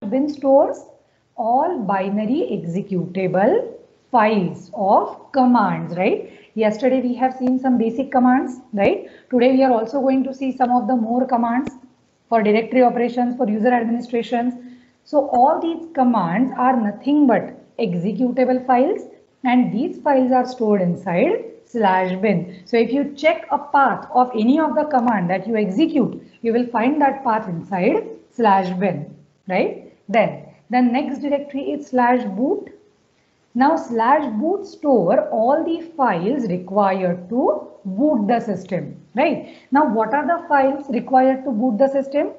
bin stores all binary executable files of commands, right? Yesterday we have seen some basic commands, right? Today we are also going to see some of the more commands for directory operations, for user administrations. So all these commands are nothing but executable files, and these files are stored inside /bin. So if you check a path of any of the command that you execute, you will find that path inside /bin, right? Then the next directory is /boot. Now /boot store all the files required to boot the system, right? Now what are the files required to boot the system?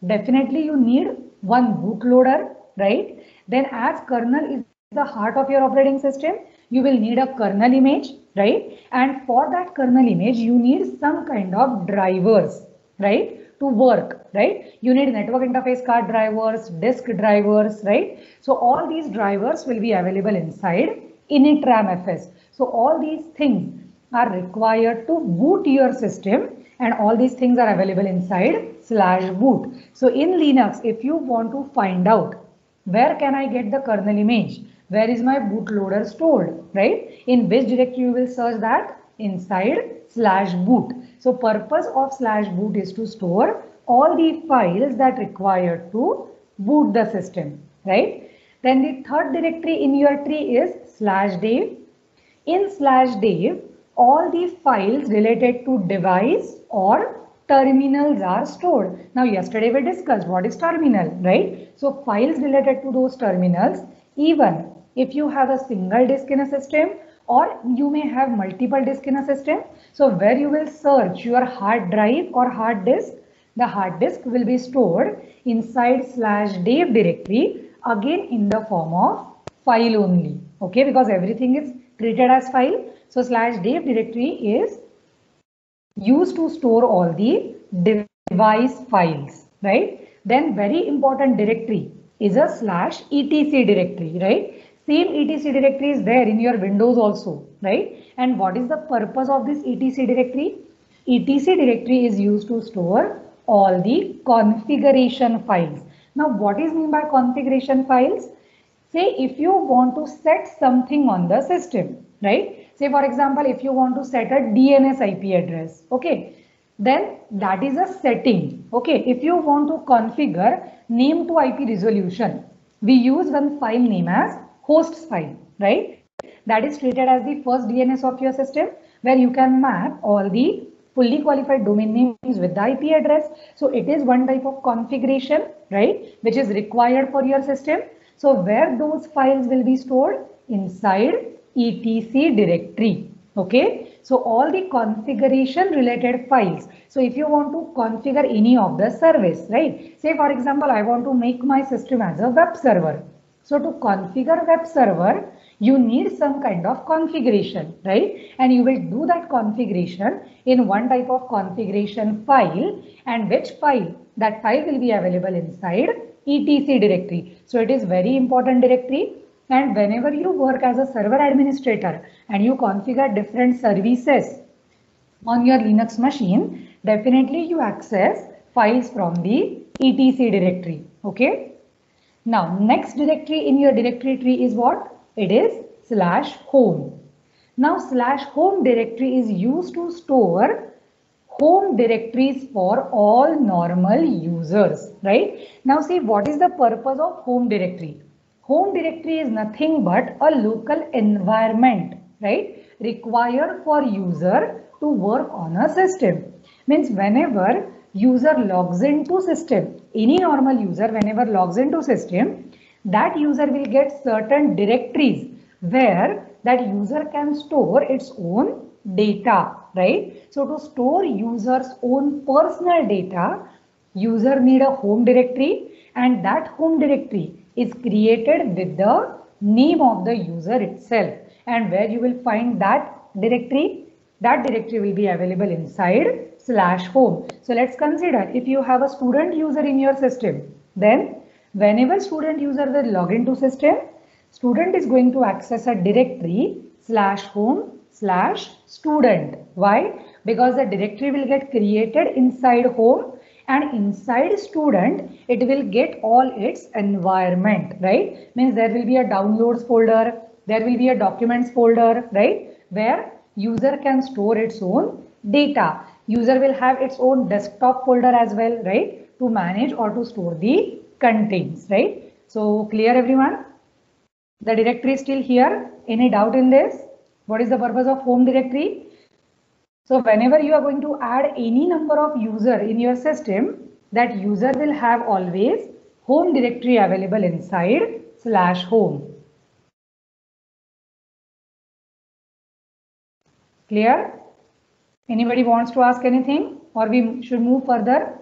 Definitely you need one bootloader, right? Then as kernel is the heart of your operating system, you will need a kernel image, right? And for that kernel image, you need some kind of drivers, right? To work, right? You need network interface card drivers, disk drivers, right? So all these drivers will be available inside initramfs. So all these things are required to boot your system, and all these things are available inside /boot. So in Linux, if you want to find out where can I get the kernel image, where is my bootloader stored, right? In which directory you will search that? Inside /boot. So purpose of /boot is to store all the files that require to boot the system, right? Then the third directory in your tree is /dev. In /dev, all the files related to device or terminals are stored. Now yesterday we discussed what is terminal, right? So files related to those terminals, even if you have a single disk in a system, or you may have multiple disks in a system. So where you will search your hard drive or hard disk, the hard disk will be stored inside /dev directory, again in the form of file only, okay? Because everything is treated as file. So /dev directory is used to store all the device files, right? Then very important directory is a /etc directory, right? Same etc directory is there in your Windows also, right? And what is the purpose of this etc directory? etc directory is used to store all the configuration files. Now what is mean by configuration files? Say if you want to set something on the system, right? Say for example, if you want to set a DNS IP address, okay? Then that is a setting, okay? If you want to configure name to IP resolution, we use one file name as hosts file, right? That is treated as the first DNS of your system, where you can map all the fully qualified domain names with the IP address. So it is one type of configuration, right? Which is required for your system. So where those files will be stored? Inside etc directory, okay? So all the configuration related files. So if you want to configure any of the service, right? Say for example, I want to make my system as a web server. So to configure web server, you need some kind of configuration, right? And you will do that configuration in one type of configuration file, and which file? That file will be available inside etc directory. So it is very important directory. And whenever you work as a server administrator and you configure different services on your Linux machine, definitely you access files from the etc directory, okay? Now, next directory in your directory tree is what? It is /home. Now, /home directory is used to store home directories for all normal users, right? Now, see, what is the purpose of home directory? Home directory is nothing but a local environment, right? Required for user to work on a system. Means whenever user logs into system, any normal user whenever logs into system, that user will get certain directories where that user can store its own data, right? So to store user's own personal data, user need a home directory, and that home directory is created with the name of the user itself. And where you will find that directory will be available inside /home. So let's consider if you have a student user in your system, then whenever student user will log into system, student is going to access a directory /home/student. Why? Because the directory will get created inside home, and inside student it will get all its environment, right? Means there will be a downloads folder, there will be a documents folder, right, where user can store its own data. User will have its own desktop folder as well, right, to manage or to store the contents, right? So clear everyone? The directory is still here. Any doubt in this? What is the purpose of home directory? So whenever you are going to add any number of user in your system, that user will have always home directory available inside /home. Clear? Anybody wants to ask anything, or we should move further?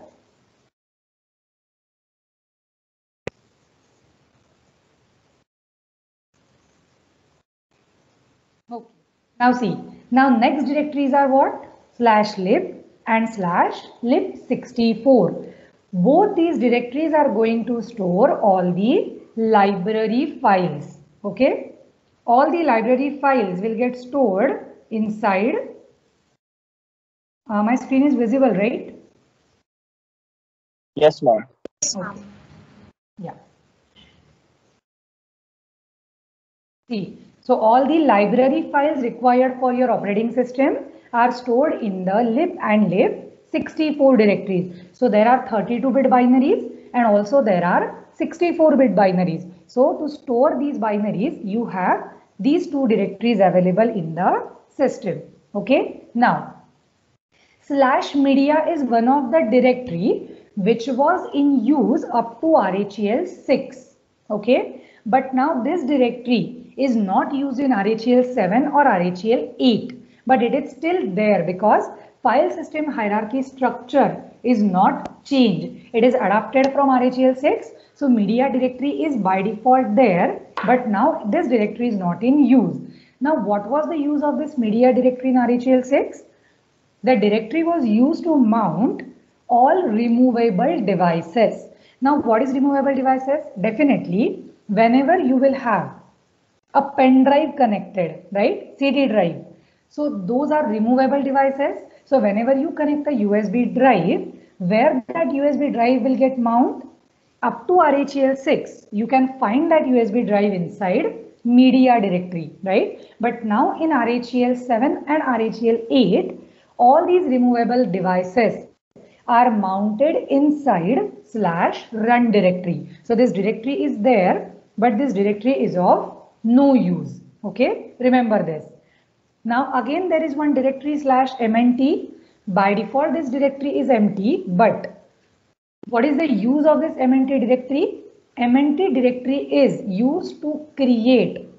Okay. Now see, now next directories are what? /lib and /lib64. Both these directories are going to store all the library files. Okay. All the library files will get stored inside. My screen is visible, right? Yes, ma'am. Okay. Yeah. See, so all the library files required for your operating system are stored in the lib and lib64 directories. So there are 32-bit binaries and also there are 64-bit binaries. So to store these binaries, you have these two directories available in the system. Okay. Now, /media is one of the directory which was in use up to RHEL 6. Okay. But now this directory is not used in RHEL 7 or RHEL 8. But it is still there because file system hierarchy structure is not changed. It is adapted from RHEL 6. So media directory is by default there. But now this directory is not in use. Now what was the use of this media directory in RHEL 6? The directory was used to mount all removable devices. Now, what is removable devices? Definitely, whenever you will have a pen drive connected, right? CD drive. So those are removable devices. So whenever you connect a USB drive, where that USB drive will get mounted? Up to RHEL 6, you can find that USB drive inside media directory, right? But now in RHEL 7 and RHEL 8, all these removable devices are mounted inside /run directory. So this directory is there, but this directory is of no use. Okay, remember this. Now again there is one directory /mnt. By default this directory is empty, but what is the use of this mnt directory? Mnt directory is used to create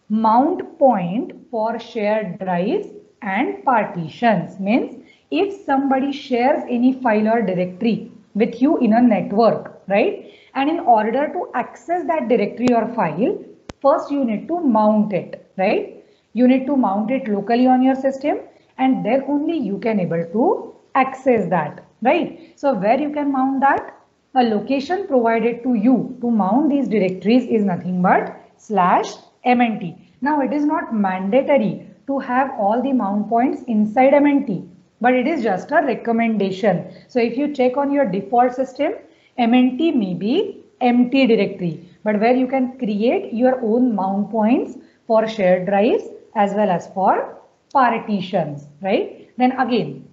mount point for shared drives and partitions. Means if somebody shares any file or directory with you in a network, right? And in order to access that directory or file, first you need to mount it, right? You need to mount it locally on your system and then only you can able to access that, right? So where you can mount that? A location provided to you to mount these directories is nothing but /mnt. Now it is not mandatory to have all the mount points inside mnt, but it is just a recommendation. So if you check on your default system, mnt may be empty directory, but where you can create your own mount points for shared drives as well as for partitions, right? Then again,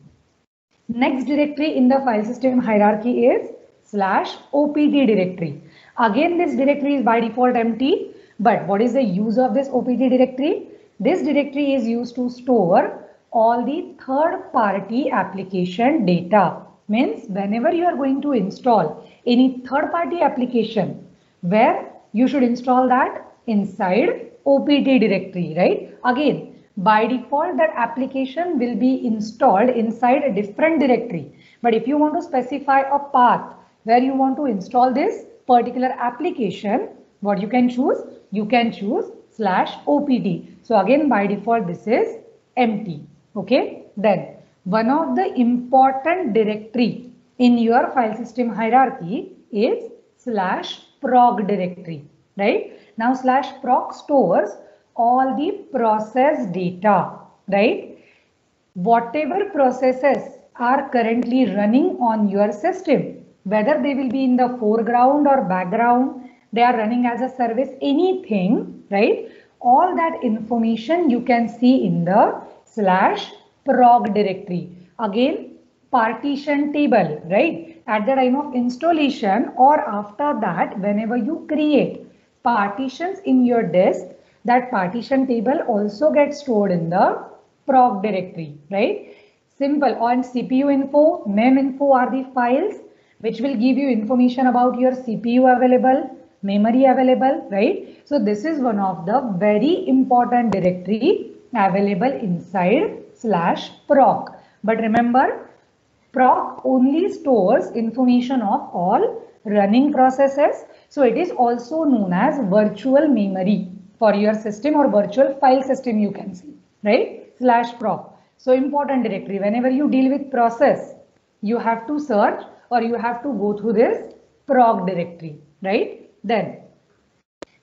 next directory in the file system hierarchy is /opt directory. Again, this directory is by default empty, but what is the use of this opt directory? This directory is used to store all the third-party application data. Means whenever you are going to install any third-party application, where you should install that inside opt directory, right? Again, by default that application will be installed inside a different directory. But if you want to specify a path where you want to install this particular application, what you can choose? You can choose /opt. So again, by default, this is empty. Okay. Then one of the important directory in your file system hierarchy is /proc directory, right? Now /proc stores all the process data, right? Whatever processes are currently running on your system, whether they will be in the foreground or background, they are running as a service, anything, right? All that information you can see in the /proc directory. Again, partition table, right? At the time of installation or after that, whenever you create partitions in your disk, that partition table also gets stored in the proc directory, right? Simple. On CPU info, mem info are the files which will give you information about your CPU available, memory available, right? So this is one of the very important directory available inside /proc. But remember, proc only stores information of all running processes. So it is also known as virtual memory for your system or virtual file system, you can see, right? /proc. So important directory. Whenever you deal with process, you have to search or you have to go through this proc directory, right? Then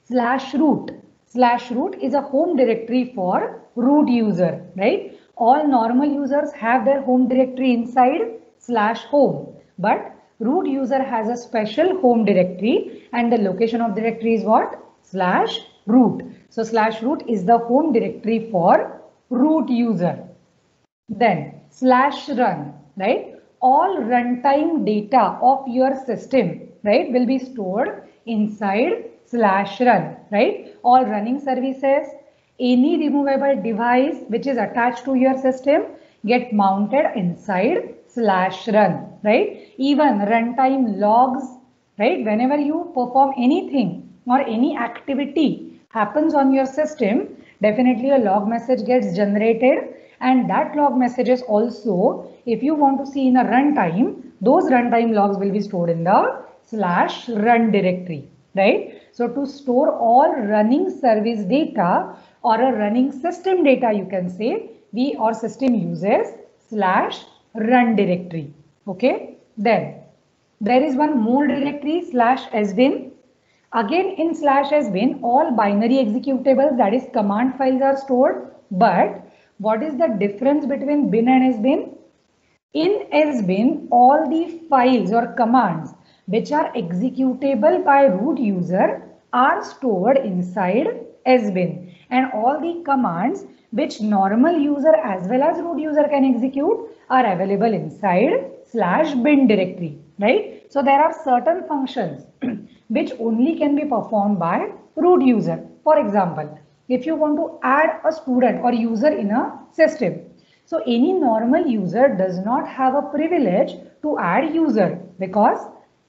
/root. /root is a home directory for root user, right? All normal users have their home directory inside /home, but root user has a special home directory and the location of directory is what? /root. So /root is the home directory for root user. Then /run, right? All runtime data of your system, right, will be stored inside /run, right? All running services, any removable device which is attached to your system get mounted inside /run, right? Even runtime logs, right? Whenever you perform anything or any activity happens on your system, definitely a log message gets generated, and that log messages also, if you want to see in a runtime, those runtime logs will be stored in the /run directory, right? So to store all running service data or a running system data, you can say, our system uses /run directory. Okay. Then there is one more directory /sbin. Again in /sbin, all binary executables, that is command files, are stored. But what is the difference between bin and sbin? In sbin, all the files or commands which are executable by root user are stored inside sbin, and all the commands which normal user as well as root user can execute are available inside /bin directory, right? So there are certain functions which only can be performed by root user. For example, if you want to add a student or user in a system, so any normal user does not have a privilege to add user, because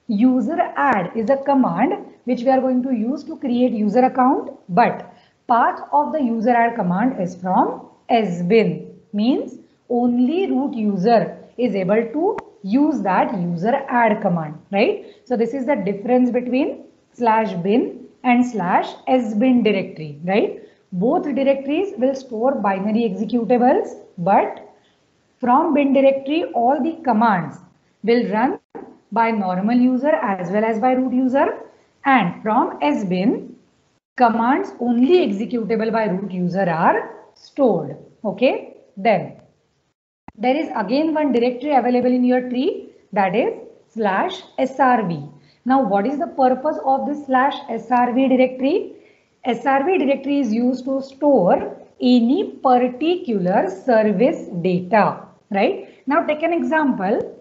user add is a command which we are going to use to create user account, but path of the user add command is from sbin, means only root user is able to use that user add command, right? So this is the difference between /bin and /sbin directory, right? Both directories will store binary executables, but from bin directory, all the commands will run by normal user as well as by root user, and from sbin, commands only executable by root user are stored. Okay. Then there is again one directory available in your tree, that is /srv. Now what is the purpose of this /srv directory? SRV directory is used to store any particular service data, right? Now take an example.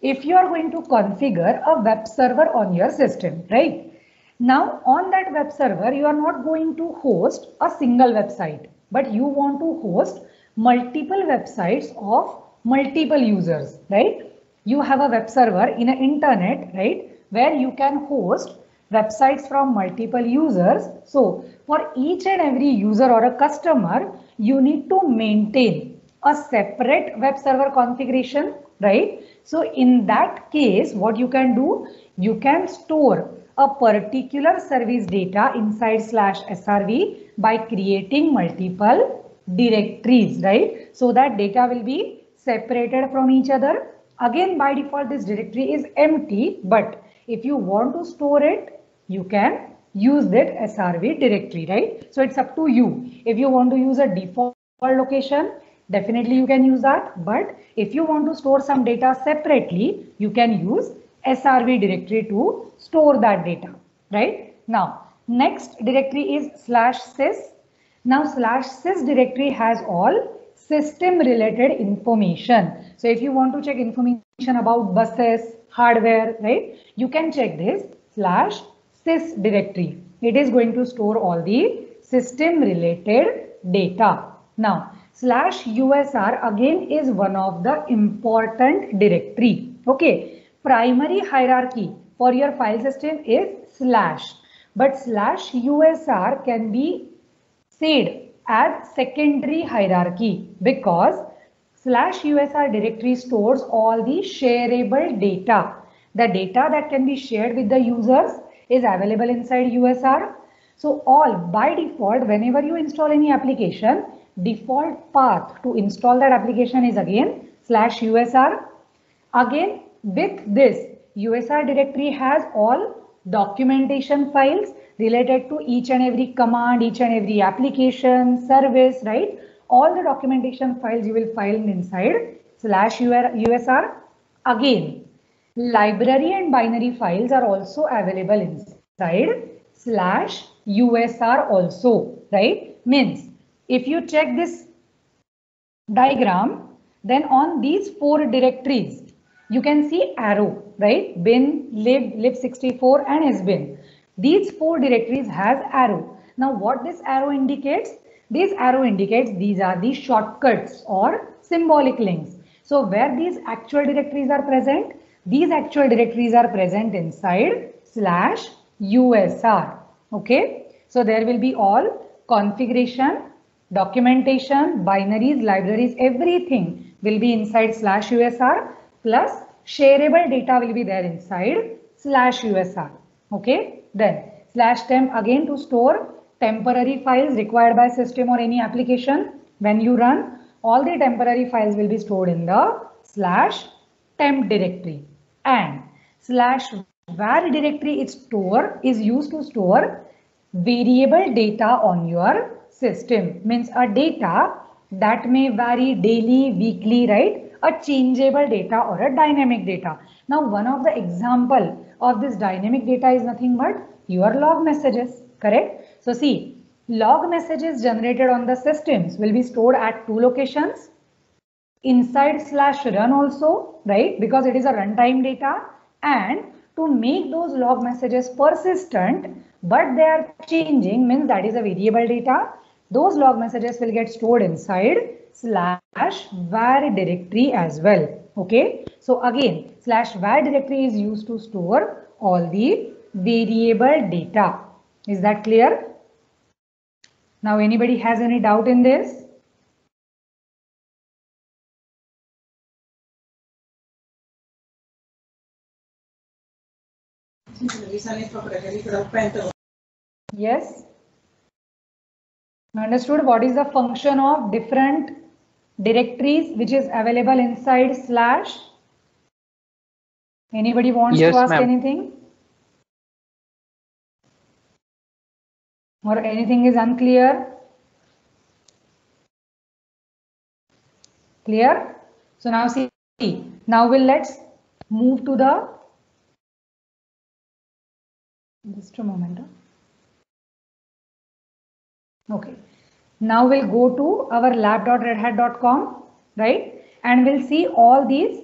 If you are going to configure a web server on your system, right? Now on that web server, you are not going to host a single website, but you want to host multiple websites of multiple users, right? You have a web server in an internet, right, where you can host websites from multiple users. So for each and every user or a customer, you need to maintain a separate web server configuration, right? So in that case, what you can do, you can store a particular service data inside /srv by creating multiple directories, right? So that data will be separated from each other. Again, by default, this directory is empty, but if you want to store it, you can use that SRV directory, right? So it's up to you. If you want to use a default location, definitely you can use that. But if you want to store some data separately, you can use SRV directory to store that data, right? Now, next directory is /sys. Now, /sys directory has all system related information. So if you want to check information about buses, hardware, right, you can check this /sys directory. It is going to store all the system related data. Now, /usr again is one of the important directory. Okay, primary hierarchy for your file system is /, but /usr can be said as secondary hierarchy because /usr directory stores all the shareable data. The data that can be shared with the users is available inside USR. So all by default, whenever you install any application, default path to install that application is again /usr. Again, with this, USR directory has all documentation files related to each and every command, each and every application, service, right? All the documentation files you will find inside /usr. Again, library and binary files are also available inside /usr also, right? Means if you check this diagram, then on these 4 directories, you can see arrow, right? Bin, lib, lib64 and sbin. These 4 directories has arrow. Now what this arrow indicates? This arrow indicates these are the shortcuts or symbolic links. So where these actual directories are present? These actual directories are present inside /usr. Okay. So there will be all configuration, documentation, binaries, libraries, everything will be inside /usr plus shareable data will be there inside /usr. Okay. Then /temp again to store temporary files required by system or any application. When you run, all the temporary files will be stored in the /temp directory. And /var directory is used to store variable data on your system. Means a data that may vary daily, weekly, right? A changeable data or a dynamic data. Now one of the example of this dynamic data is nothing but your log messages, correct? So see, log messages generated on the systems will be stored at 2 locations. Inside /run also, right? Because it is a runtime data, and to make those log messages persistent, but they are changing, means that is a variable data. Those log messages will get stored inside /var directory as well. Okay. So again, /var directory is used to store all the variable data. Is that clear? Now anybody has any doubt in this? Yes. Understood. What is the function of different directories which is available inside /? Anybody wants to ask anything? Or anything is unclear? Clear? So now see, now let's move to the, just a moment. Okay. Now we'll go to our lab.redhat.com, right? And we'll see all these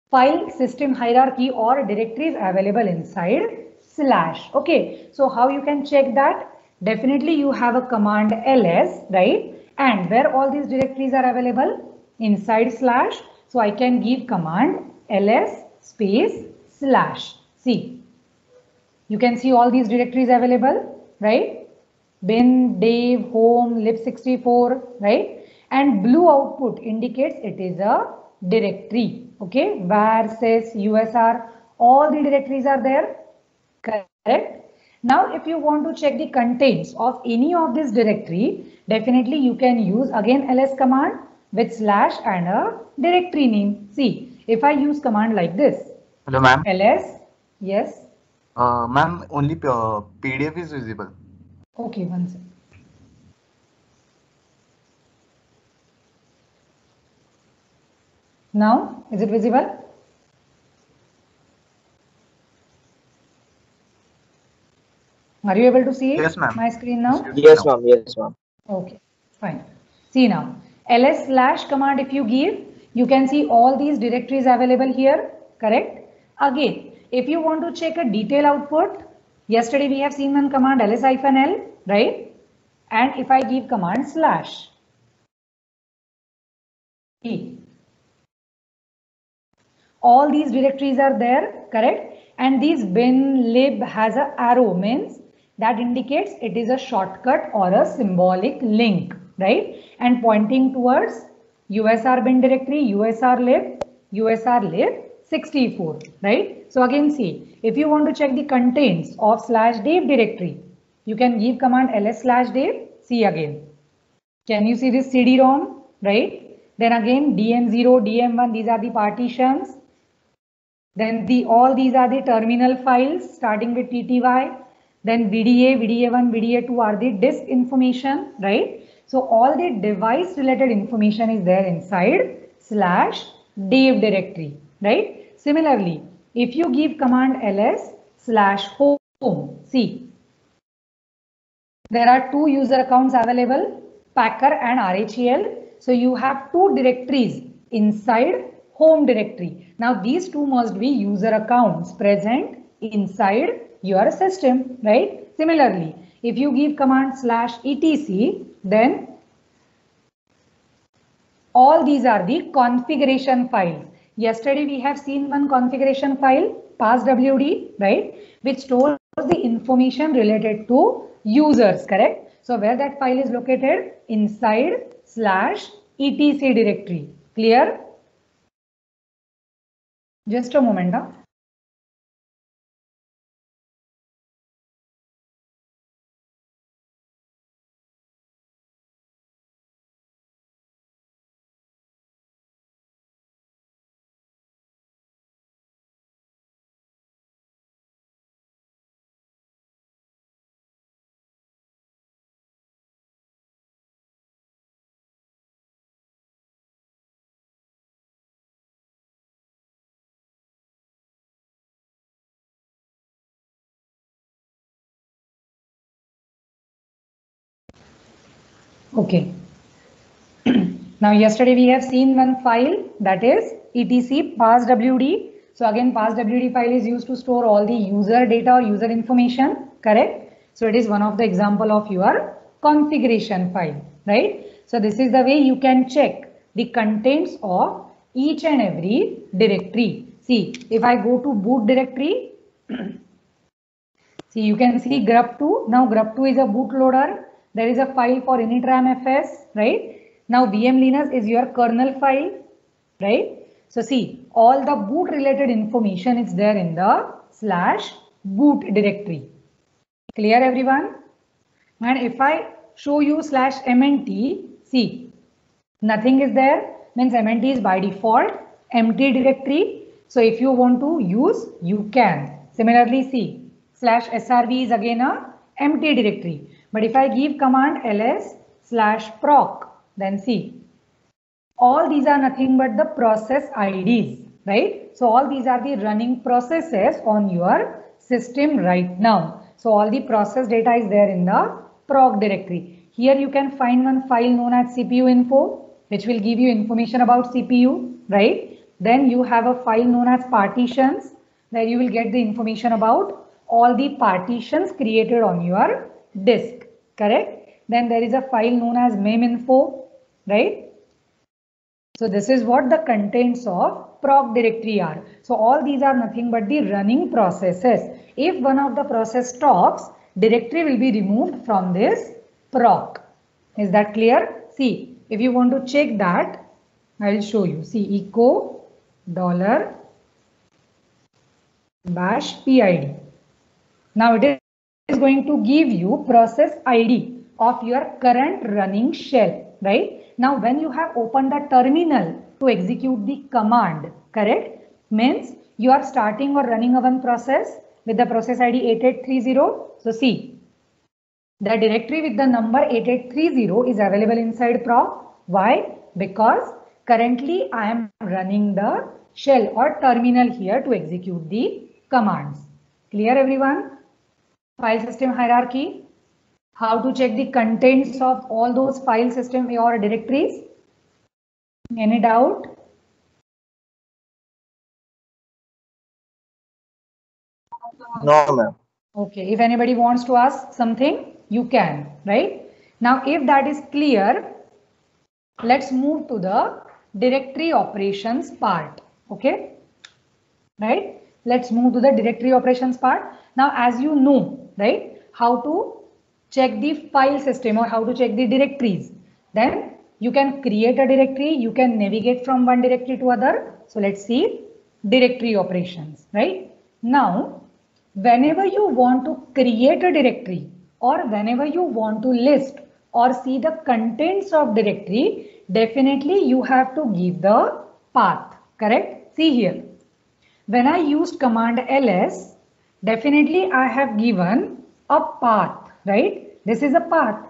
file system hierarchy or directories available inside /. Okay. So how you can check that? Definitely you have a command ls, right? And where all these directories are available? Inside /. So I can give command ls space /. See, you can see all these directories available, right? Bin, dev, home, lib64, right? And blue output indicates it is a directory. Okay, var, sys, usr, all the directories are there. Correct. Now, if you want to check the contents of any of this directory, definitely you can use again ls command with / and a directory name. See, if I use command like this. Hello, ma'am. Ls, yes. Ma'am, only PDF is visible. Okay, one second. Now, is it visible? Are you able to see it? Yes, ma'am. My screen now? Yes, ma'am. Yes, ma'am. Okay, fine. See now, ls slash command if you give, you can see all these directories available here, correct? Again, if you want to check a detail output, yesterday we have seen one command ls-l, right? And if I give command slash e, all these directories are there, correct? And this bin lib has a arrow, means that indicates it is a shortcut or a symbolic link, right? And pointing towards USR bin directory, USR lib 64, right? So again see, if you want to check the contents of /dev directory, you can give command ls/dev, see again. Can you see this CD-ROM, right? Then again DM0, DM1, these are the partitions. Then all these are the terminal files starting with TTY. Then VDA, VDA1, VDA2 are the disk information, right? So all the device related information is there inside /dev directory, right? Similarly, if you give command ls/home, see, there are two user accounts available, Packer and RHEL. So you have two directories inside home directory. Now these two must be user accounts present inside your system, right? Similarly, if you give command /etc, then all these are the configuration files. Yesterday we have seen one configuration file, passwd, right, which stores the information related to users, correct? So where that file is located? Inside /etc directory. Clear? Just a moment. Huh? Okay. Now yesterday we have seen one file, that is etc passwd. So again passwd file is used to store all the user data or user information, correct? So it is one of the example of your configuration file, right? So this is the way you can check the contents of each and every directory. See, if I go to boot directory, see, you can see grub2. Now grub2 is a bootloader. There is a file for initramfs, right? Now VM Linux is your kernel file, right? So see, all the boot related information is there in the /boot directory. Clear everyone? And if I show you /mnt, see, nothing is there, means mnt is by default empty directory. So if you want to use, you can. Similarly, see, /srv is again a empty directory. But if I give command ls/proc, then see, all these are nothing but the process IDs, right? So all these are the running processes on your system right now. So all the process data is there in the proc directory. Here you can find one file known as CPU info, which will give you information about CPU, right? Then you have a file known as partitions, where you will get the information about all the partitions created on your disk, correct? Then there is a file known as meminfo, right? So this is what the contents of proc directory are. So all these are nothing but the running processes. If one of the process stops, directory will be removed from this proc. Is that clear? See, if you want to check that, I will show you. See, echo $bash PID. Now it is going to give you process ID of your current running shell, right? Now when you have opened the terminal to execute the command, correct? Means you are starting or running a one process with the process ID 8830. So see, the directory with the number 8830 is available inside proc. Why? Because currently I am running the shell or terminal here to execute the commands. Clear everyone? File system hierarchy. How to check the contents of all those file system or directories? Any doubt? No, ma'am. Okay, if anybody wants to ask something, you can, right? Now, if that is clear, let's move to the directory operations part. Okay, right? Let's move to the directory operations part. Now, as you know, right, how to check the file system or how to check the directories, then you can create a directory, you can navigate from one directory to other. So let's see directory operations, right? Now, whenever you want to create a directory or whenever you want to list or see the contents of directory, definitely you have to give the path, correct? See here. When I used command ls, definitely I have given a path, right? This is a path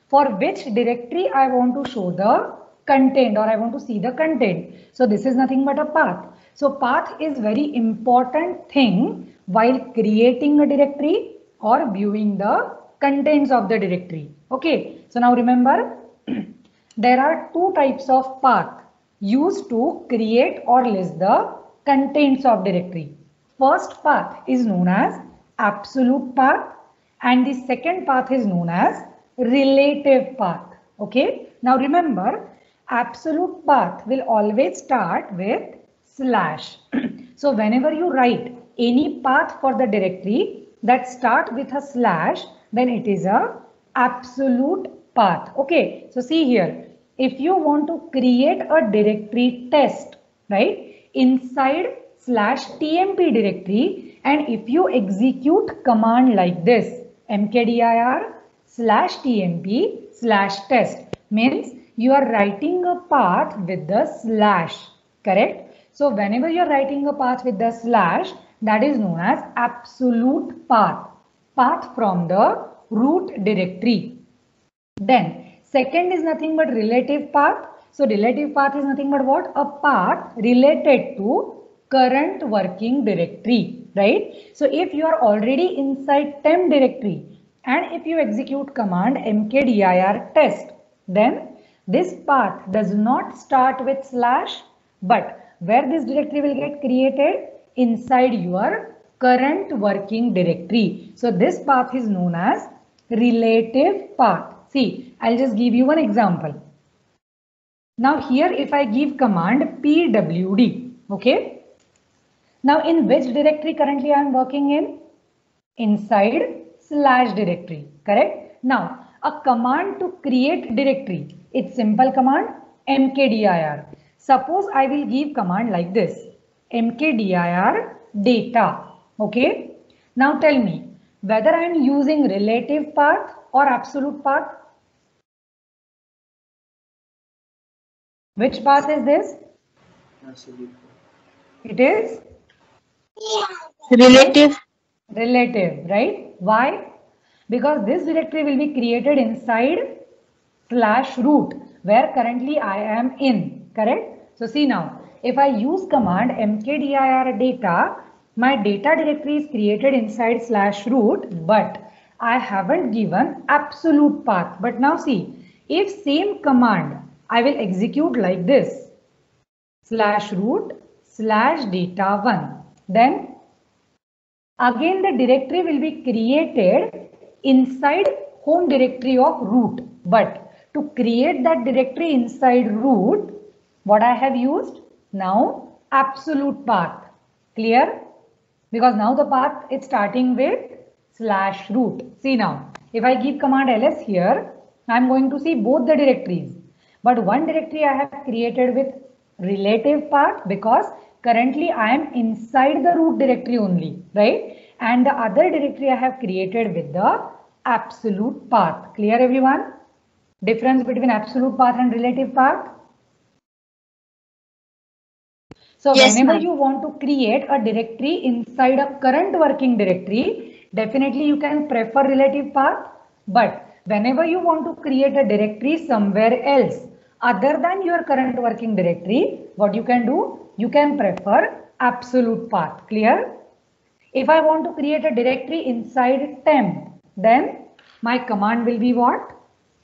for which directory I want to show the content or I want to see the content. So this is nothing but a path. So path is very important thing while creating a directory or viewing the contents of the directory. Okay, so now remember there are two types of path used to create or list the contents of directory. First path is known as absolute path and the second path is known as relative path. Okay, now remember absolute path will always start with slash. So whenever you write any path for the directory that start with a slash, then it is a absolute path. Okay, so see here, if you want to create a directory test, right, inside slash tmp directory, and if you execute command like this mkdir slash tmp slash test, means you are writing a path with the slash, correct? So whenever you are writing a path with the slash, that is known as absolute path, path from the root directory. Then second is nothing but relative path. So relative path is nothing but what? A path related to current working directory, right? So if you are already inside temp directory and if you execute command mkdir test, then this path does not start with slash, but where this directory will get created? Inside your current working directory. So this path is known as relative path. See, I'll just give you one example. Now here if I give command pwd, okay. Now in which directory currently I am working in? Inside slash directory, correct? Now a command to create directory, it's simple command mkdir. Suppose I will give command like this, mkdir data, okay. Now tell me whether I am using relative path or absolute path. Which path is this? Absolute. It is Relative. relative, right? Why? Because this directory will be created inside slash root where currently I am in, correct? So see now, if I use command mkdir data, my data directory is created inside slash root, but I haven't given absolute path. But now see, if same command I will execute like this, slash root slash data1, then again the directory will be created inside home directory of root. But to create that directory inside root, what I have used? Now absolute path. Clear? Because now the path is starting with slash root. See now, if I give command ls here, I am going to see both the directories. But one directory I have created with relative path because currently I am inside the root directory only, right? And the other directory I have created with the absolute path. Clear everyone? Difference between absolute path and relative path? So Yes, whenever ma'am. you want to create a directory inside a current working directory, definitely you can prefer relative path. But whenever you want to create a directory somewhere else other than your current working directory, what you can do? You can prefer absolute path. Clear? If I want to create a directory inside temp, then my command will be what?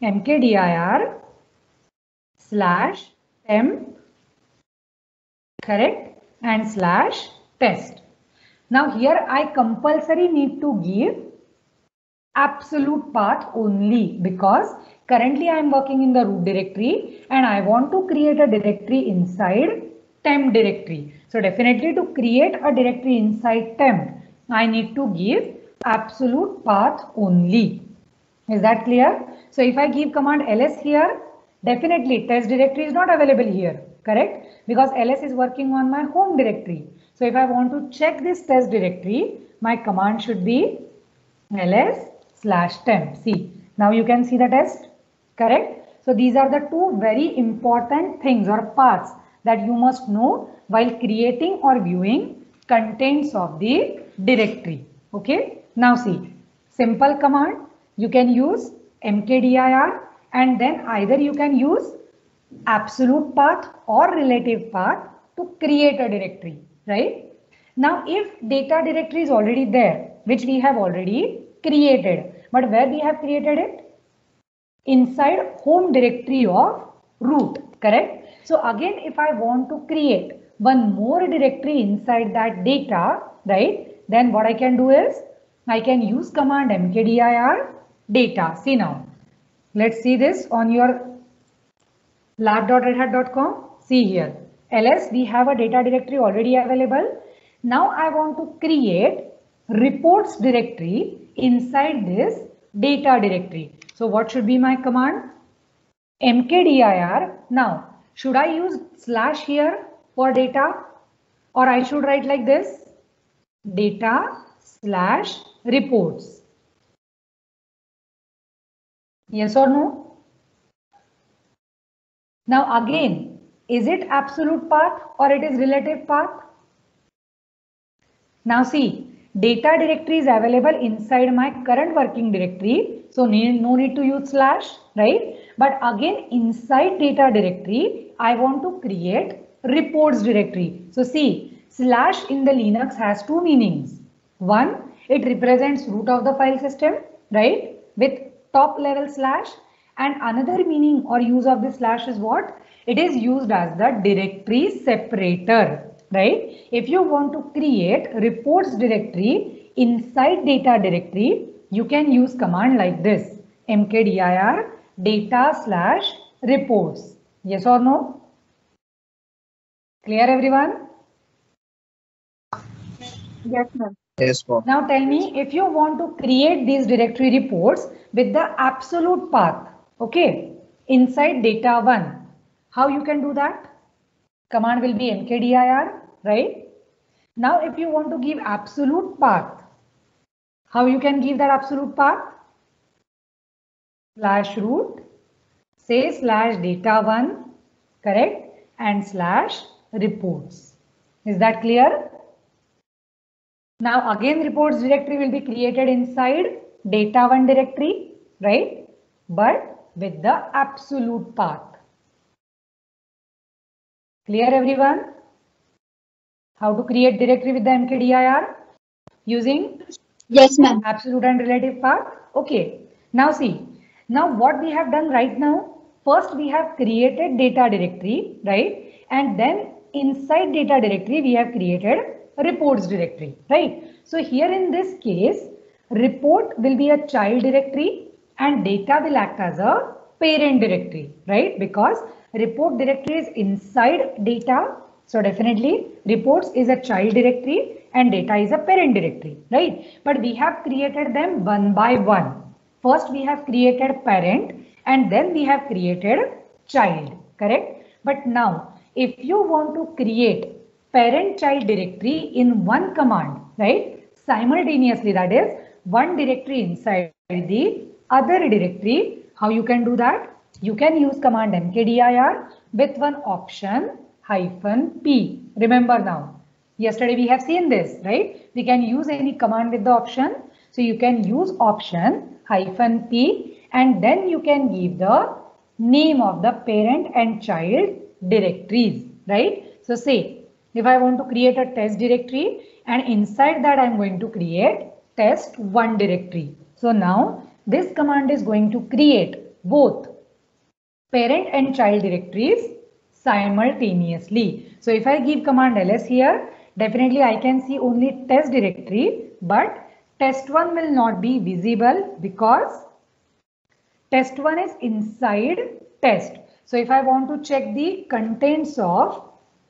mkdir /temp, correct, and /test. Now here I compulsory need to give absolute path only, because currently I am working in the root directory and I want to create a directory inside temp directory. So definitely to create a directory inside temp, I need to give absolute path only. Is that clear? So if I give command ls here, definitely test directory is not available here, correct? Because ls is working on my home directory. So if I want to check this test directory, my command should be ls/temp. See, now you can see the test, correct? So these are the two very important things or paths that you must know while creating or viewing contents of the directory. Okay, now see, simple command, you can use mkdir and then either you can use absolute path or relative path to create a directory, right? Now if data directory is already there, which we have already created, but where we have created it? Inside home directory of root, correct? So again, if I want to create one more directory inside that data, right, then what I can do is I can use command mkdir data. See now, let's see this on your lab.redhat.com. See here, ls, we have a data directory already available. Now I want to create reports directory inside this data directory. So what should be my command? mkdir. Now, should I use slash here for data, or I should write like this? Data/reports. Yes or no? Now again, is it absolute path or it is relative path? Now see, data directory is available inside my current working directory. So no need to use slash, right? But again, inside data directory, I want to create reports directory. So see, slash in the Linux has two meanings. One, it represents root of the file system, right? With top level slash. And another meaning or use of this slash is what? It is used as the directory separator, right? If you want to create reports directory inside data directory, you can use command like this, mkdir data/reports. Yes or no? Clear everyone? Yes, ma'am. Yes, ma'am. Now tell me, if you want to create these directory reports with the absolute path, okay, inside data1, how you can do that? Command will be mkdir, right? Now if you want to give absolute path, how you can give that absolute path? /root, say /data1, correct, and /reports. Is that clear? Now again, reports directory will be created inside data1 directory, right? But with the absolute path. Clear everyone? How to create directory with the mkdir? Using Yes, ma'am. absolute and relative path. Okay. Now see, now what we have done right now, first we have created data directory, right? And then inside data directory, we have created reports directory, right? So here in this case, report will be a child directory and data will act as a parent directory, right? Because report directory is inside data. So definitely reports is a child directory and data is a parent directory, right? But we have created them one by one. First we have created parent and then we have created child, correct? But now if you want to create parent child directory in one command, right? Simultaneously, that is one directory inside the other directory, how you can do that? You can use command mkdir with one option -p. Remember now, yesterday we have seen this, right? We can use any command with the option. So you can use option -p and then you can give the name of the parent and child directories, right? So say, if I want to create a test directory and inside that I'm going to create test1 directory. So now this command is going to create both parent and child directories simultaneously. So if I give command ls here, definitely I can see only test directory, but test1 will not be visible because test1 is inside test. So if I want to check the contents of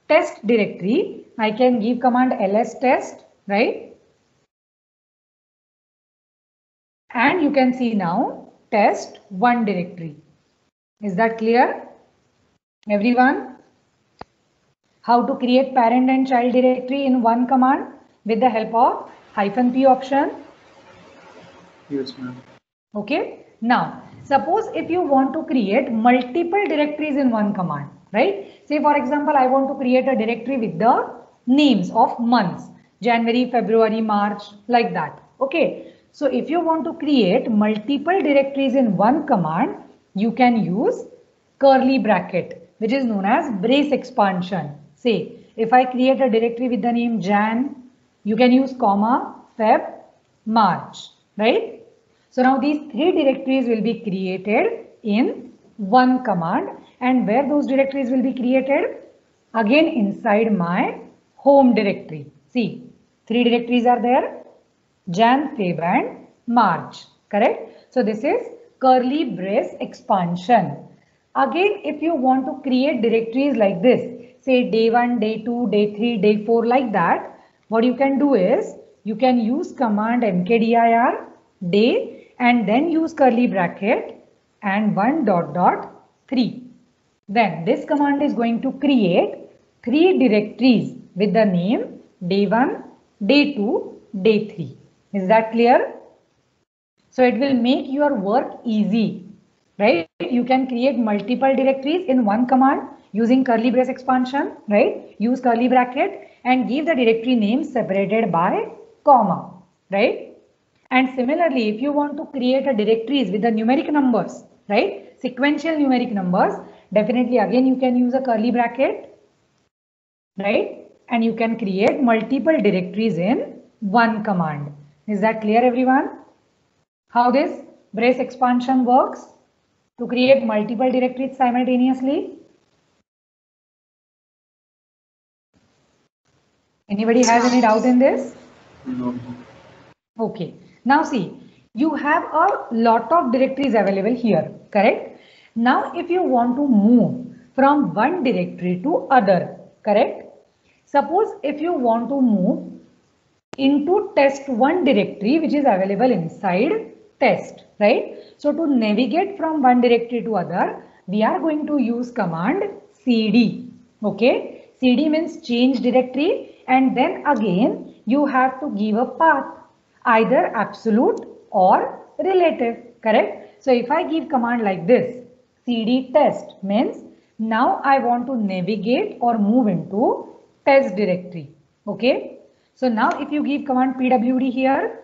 test directory, I can give command ls test, right? And you can see now test1 directory. Is that clear? Everyone? How to create parent and child directory in one command with the help of -p option? Yes, ma'am. Okay. Now, suppose if you want to create multiple directories in one command, right? Say for example, I want to create a directory with the names of months, January, February, March, like that. Okay. So if you want to create multiple directories in one command, you can use curly bracket, which is known as brace expansion. Say, if I create a directory with the name Jan, you can use comma, Feb, March, right? So now these three directories will be created in one command, and where those directories will be created? Again inside my home directory. See, three directories are there: Jan, Feb and March, correct? So this is curly brace expansion. Again, if you want to create directories like this, say day 1, day 2, day 3, day 4, like that, what you can do is you can use command mkdir day and then use curly bracket and 1.3. Then this command is going to create three directories with the name day 1, day 2, day 3. Is that clear? So it will make your work easy, right? You can create multiple directories in one command using curly brace expansion, right? Use curly bracket and give the directory name separated by comma, right? And similarly, if you want to create a directories with the numeric numbers, right? Sequential numeric numbers, definitely again you can use a curly bracket, right? And you can create multiple directories in one command. Is that clear, everyone? How this brace expansion works to create multiple directories simultaneously? Anybody has any doubt in this? No. Okay. Now see, you have a lot of directories available here, correct? Now if you want to move from one directory to other, correct? Suppose if you want to move into test1 directory which is available inside test, right? So to navigate from one directory to other, we are going to use command cd. Okay, cd means change directory, and then again you have to give a path, either absolute or relative, correct? So if I give command like this, cd test means now I want to navigate or move into test directory. Okay, so now if you give command pwd here,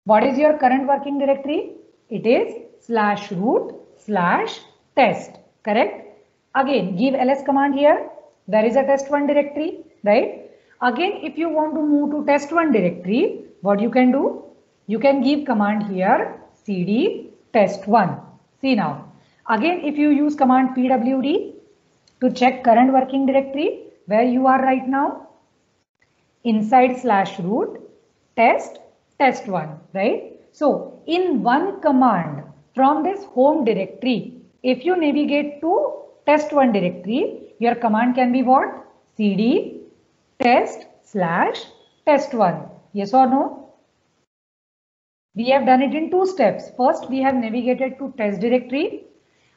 what is your current working directory? It is /root/test, correct? Again, give ls command here. There is a test1 directory, right? Again, if you want to move to test1 directory, what you can do? You can give command here cd test1. See now. Again, if you use command pwd to check current working directory, where you are right now, inside /root test1, right? So in one command from this home directory, if you navigate to test1 directory, your command can be what? cd test/test1. Yes or no? We have done it in two steps. First, we have navigated to test directory.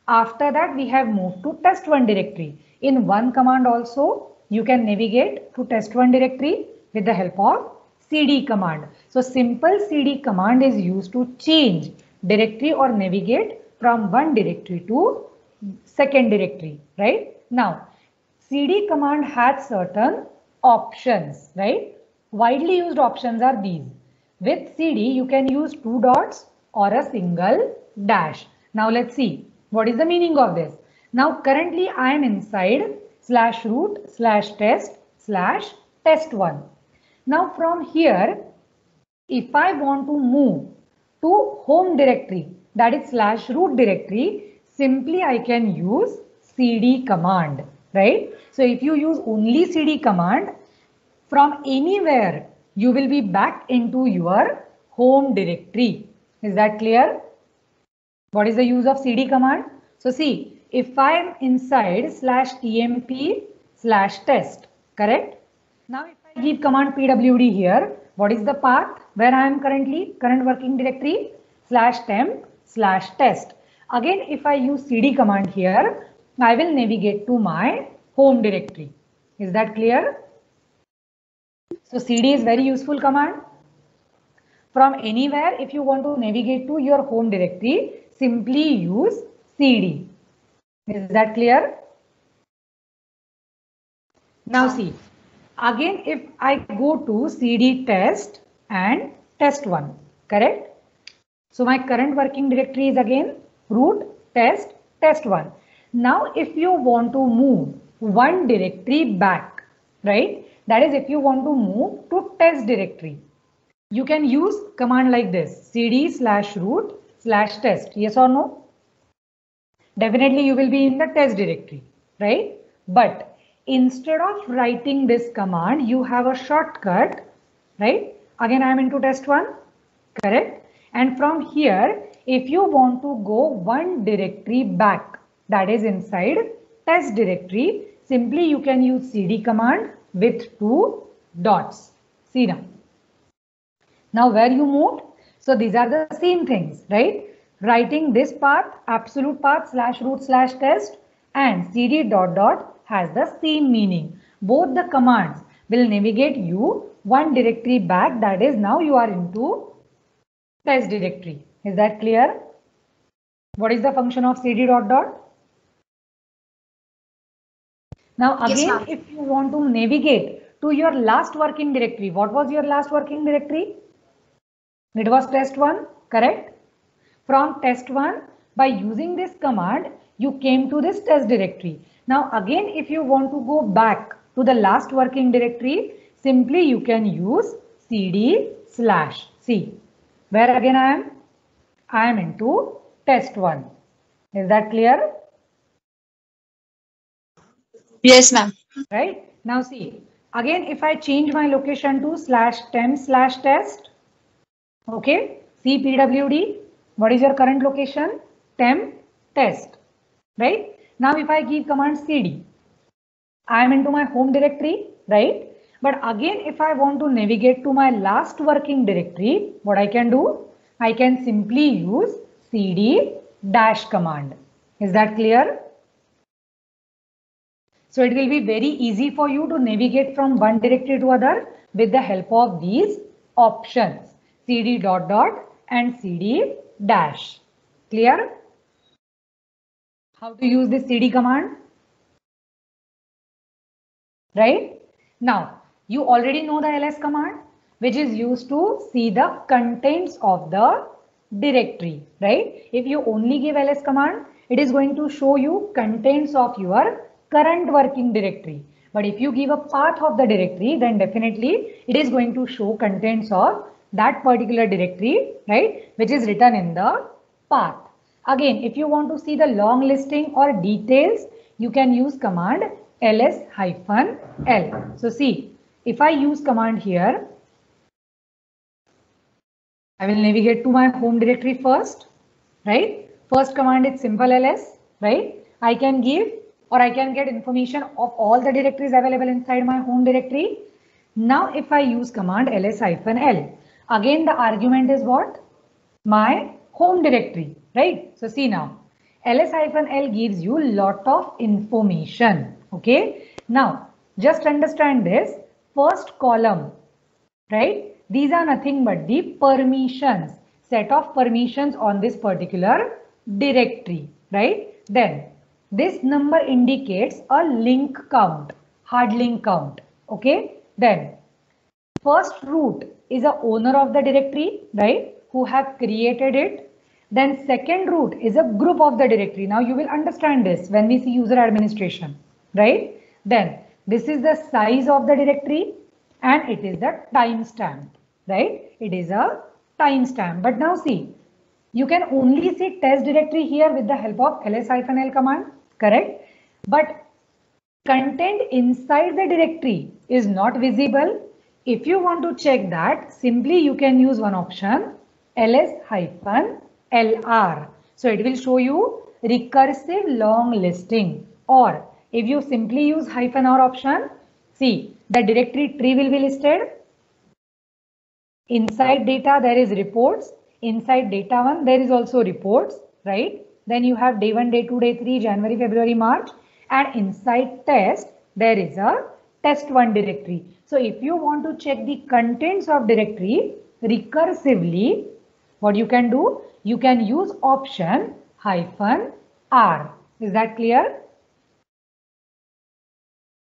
After that, we have moved to test1 directory. In one command also, you can navigate to test1 directory with the help of cd command. So simple cd command is used to change directory or navigate from one directory to second directory, right? Now, cd command has certain options, right? Widely used options are these. With cd, you can use two dots or a single dash. Now let's see. What is the meaning of this? Now currently I am inside /root/test/test1. Now from here, if I want to move to home directory, that is /root directory, simply I can use cd command, right? So if you use only cd command, from anywhere you will be back into your home directory. Is that clear? What is the use of cd command? So see, if I am inside /emp/test, correct? Now if I give command pwd here, what is the path where I am current working directory? /temp/test. Again, if I use cd command here, I will navigate to my home directory. Is that clear? So cd is very useful command. From anywhere, if you want to navigate to your home directory, simply use cd. Is that clear? Now see, again if I go to cd test and test1, correct? So my current working directory is again root test test1. Now if you want to move one directory back, right? That is, if you want to move to test directory, you can use command like this, cd/root/test. Yes or no? Definitely you will be in the test directory, right? But instead of writing this command, you have a shortcut, right? Again, I am into test1, correct? And from here, if you want to go one directory back, that is inside test directory, simply you can use cd command with 2 dots. See now. Now where you moved? So these are the same things, right? Writing this path, absolute path /root/test and cd ... has the same meaning. Both the commands will navigate you one directory back, that is now you are into test directory. Is that clear? What is the function of cd ... Now again, Yes, if you want to navigate to your last working directory, what was your last working directory? It was test1, correct? From test1, by using this command, you came to this test directory. Now again, if you want to go back to the last working directory, simply you can use cd/c. Where again I am? I am into test1. Is that clear? Yes, ma'am. Right? Now see, again if I change my location to /temp/test, okay, see pwd, what is your current location? Temp test, right? Now if I give command cd, I am into my home directory, right? But again, if I want to navigate to my last working directory, what I can do? I can simply use cd- command. Is that clear? So it will be very easy for you to navigate from one directory to other with the help of these options, cd ... and cd-. Clear? How to use this cd command? Right? Now, you already know the ls command, which is used to see the contents of the directory, right? If you only give ls command, it is going to show you contents of your current working directory. But if you give a path of the directory, then definitely it is going to show contents of that particular directory, right? Which is written in the path. Again, if you want to see the long listing or details, you can use command ls-l. So see, if I use command here, I will navigate to my home directory first, right? First command is simple ls, right? I can give or I can get information of all the directories available inside my home directory. Now if I use command ls-l, again the argument is what? My home directory, right? So see now, ls-l gives you lot of information, okay? Now just understand this first column, right? These are nothing but the permissions, set of permissions on this particular directory, right? Then this number indicates a link count, hard link count, okay? Then first root is a owner of the directory, right? Who have created it. Then second root is a group of the directory. Now you will understand this when we see user administration, right? Then this is the size of the directory and it is the timestamp, right? It is a timestamp. But now see, you can only see test directory here with the help of ls-l command, correct? But content inside the directory is not visible. If you want to check that, simply you can use one option, ls-lr. So it will show you recursive long listing. Or if you simply use -r option, see the directory tree will be listed. Inside data there is reports. Inside data 1 there is also reports, right? Then you have day 1, day 2, day 3, January, February, March. And inside test there is a test1 directory. So if you want to check the contents of directory recursively, what you can do? You can use option -r. Is that clear?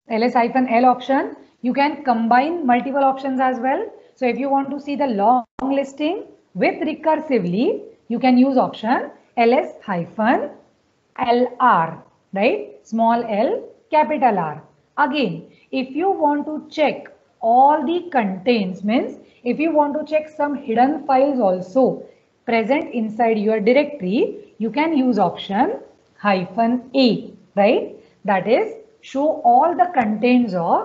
ls-l option, you can combine multiple options as well. So if you want to see the long listing with recursively, you can use option ls-lr, right? Small l, capital R. Again, if you want to check all the contents, means if you want to check some hidden files also present inside your directory, you can use option -a, right? That is, show all the contents of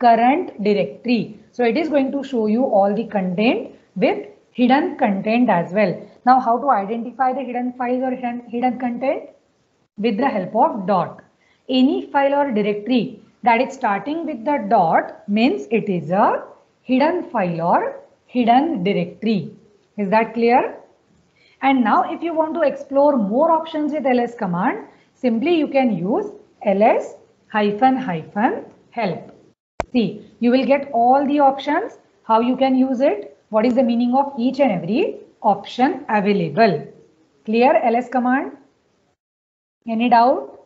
current directory. So it is going to show you all the content with hidden content as well. Now how to identify the hidden files or hidden content? With the help of dot. Any file or directory that is starting with the dot means it is a hidden file or hidden directory. Is that clear? And now if you want to explore more options with ls command, simply you can use ls-help. See, you will get all the options, how you can use it, what is the meaning of each and every option available. Clear ls command? Any doubt?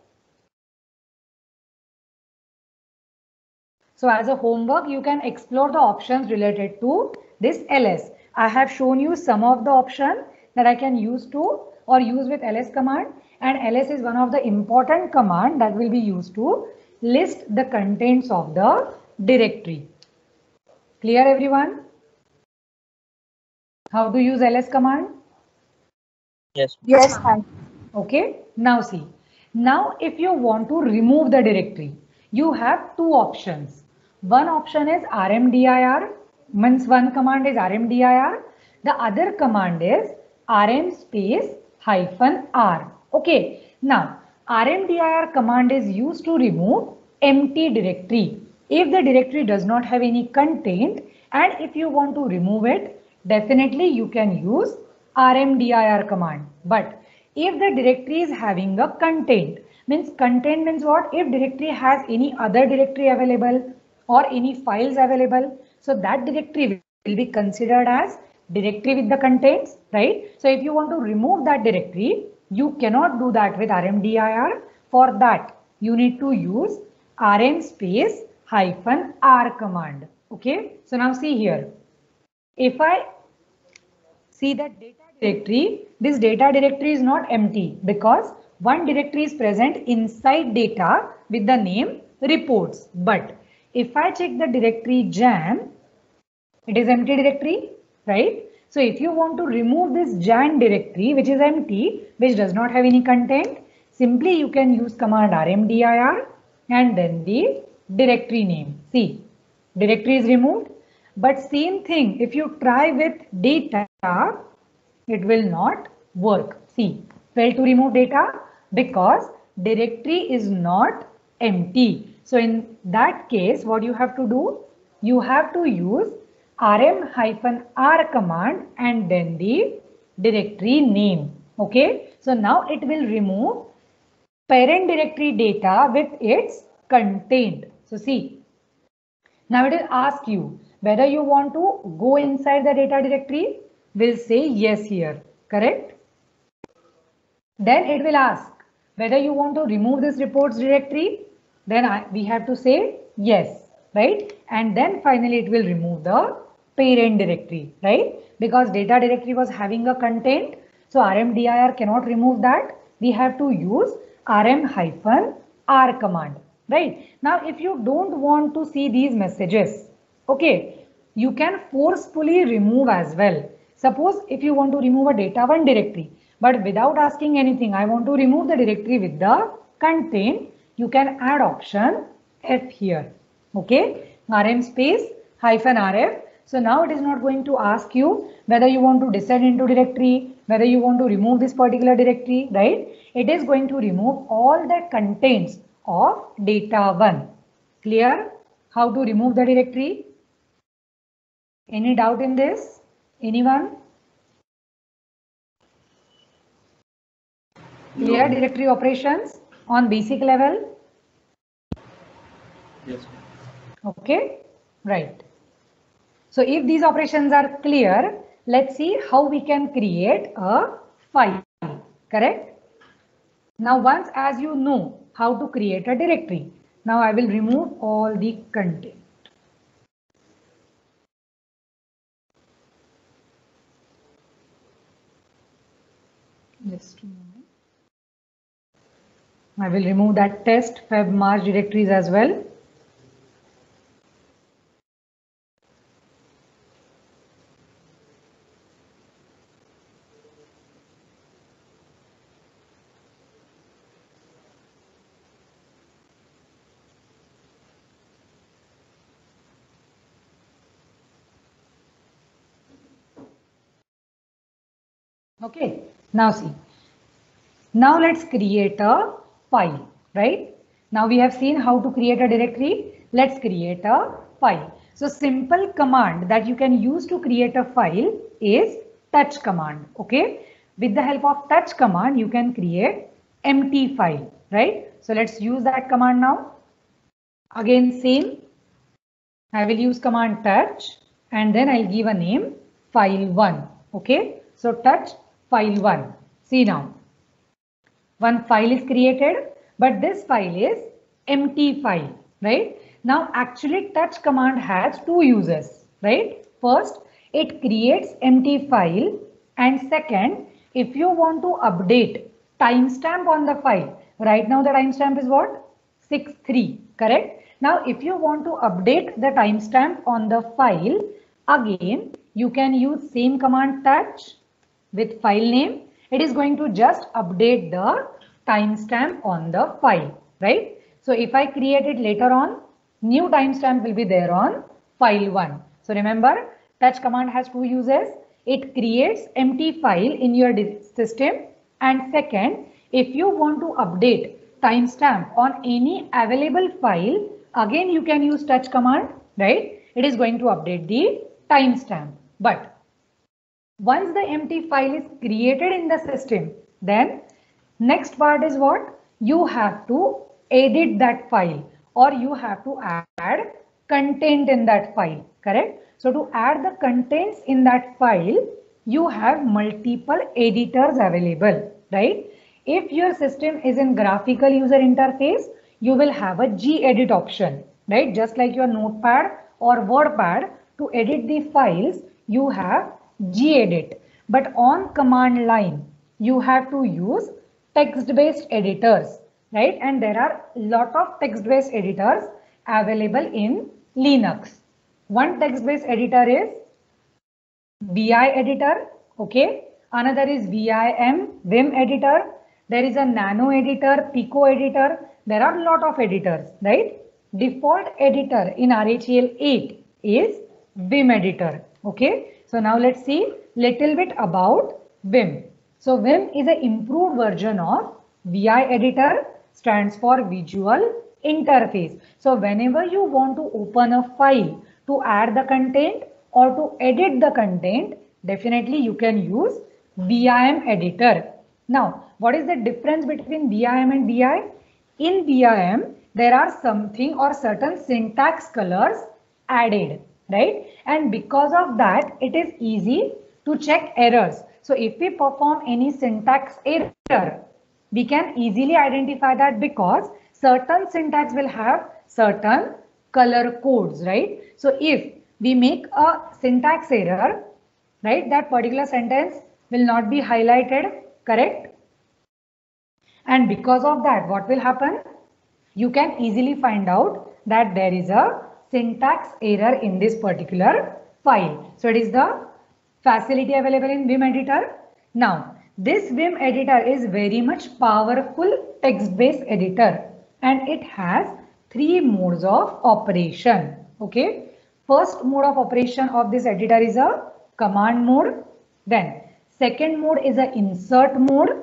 So as a homework, you can explore the options related to this ls. I have shown you some of the options that I can use to or use with ls command, and ls is one of the important command that will be used to list the contents of the directory. Clear everyone? How to use ls command? Yes. Yes, ma'am. Okay, now see. Now if you want to remove the directory, you have two options. One option is rmdir, means one command is rmdir. The other command is rm space -r. Okay, now rmdir command is used to remove empty directory. If the directory does not have any content and if you want to remove it, definitely you can use rmdir command. But if the directory is having a content means what? If directory has any other directory available or any files available, so that directory will be considered as directory with the contents, right? So if you want to remove that directory, you cannot do that with rmdir. For that, you need to use rm space -r command. Okay, so now see here. If I see that data directory, this data directory is not empty because one directory is present inside data with the name reports. But if I check the directory Jan, it is empty directory, right? So if you want to remove this Jan directory, which is empty, which does not have any content, simply you can use command rmdir and then the directory name. See, directory is removed. But same thing, if you try with data, it will not work. See, fail to remove data because directory is not empty. So in that case, what you have to do? You have to use rm-r command and then the directory name. Okay, so now it will remove parent directory data with its content. So see, now it will ask you whether you want to go inside the data directory. We'll say yes here, correct? Then it will ask whether you want to remove this reports directory. Then we have to say yes, right? And then finally it will remove the parent directory, right? Because data directory was having a content. So rmdir cannot remove that. We have to use rm-r command, right? Now, if you don't want to see these messages, okay, you can forcefully remove as well. Suppose if you want to remove a data1 directory, but without asking anything, I want to remove the directory with the content, you can add option F here. Okay, rm space -rf. So now it is not going to ask you whether you want to descend into directory, whether you want to remove this particular directory, right? It is going to remove all the contents of data1. Clear? How to remove the directory? Any doubt in this? Anyone? Clear directory operations on basic level? Yes. Okay, right. So if these operations are clear, let's see how we can create a file, correct? Now once as you know how to create a directory, now I will remove all the content. Just a moment. I will remove that test, Feb, March directories as well. Okay, now see. Now let's create a file, right? Now we have seen how to create a directory. Let's create a file. So simple command that you can use to create a file is touch command. Okay. With the help of touch command, you can create empty file, right? So let's use that command now. Again, same. I will use command touch and then I'll give a name file1. Okay. So touch file1. See now. One file is created, but this file is empty file, right? Now actually touch command has two uses, right? First, it creates empty file, and second, if you want to update timestamp on the file, right now the timestamp is what? 6.3, correct? Now if you want to update the timestamp on the file, again you can use same command touch with file name. It is going to just update the timestamp on the file, right? So if I create it later on, new timestamp will be there on file1. So remember, touch command has two uses. It creates empty file in your system, and second, if you want to update timestamp on any available file, again you can use touch command, right? It is going to update the timestamp. But once the empty file is created in the system, then next part is what? You have to edit that file, or you have to add content in that file, correct? So to add the contents in that file, you have multiple editors available, right? If your system is in graphical user interface, you will have a gedit option, right? Just like your notepad or wordpad, to edit the files, you have gedit. But on command line, you have to use text-based editors, right? And there are a lot of text-based editors available in Linux. One text-based editor is VI editor, okay? Another is Vim editor. There is a nano editor, Pico editor. There are a lot of editors, right? Default editor in RHEL 8 is Vim editor, okay? So now let's see little bit about Vim. So Vim is an improved version of VI editor, stands for visual interface. So whenever you want to open a file to add the content or to edit the content, definitely you can use Vim editor. Now, what is the difference between Vim and VI? In Vim, there are something or certain syntax colors added, right? And because of that, it is easy to check errors. So if we perform any syntax error, we can easily identify that because certain syntax will have certain color codes, right? So if we make a syntax error, right, that particular sentence will not be highlighted, correct? And because of that, what will happen? You can easily find out that there is a syntax error in this particular file. So it is the facility available in Vim editor. Now, this Vim editor is very much powerful text-based editor and it has 3 modes of operation. Okay. First mode of operation of this editor is a command mode. Then second mode is a insert mode.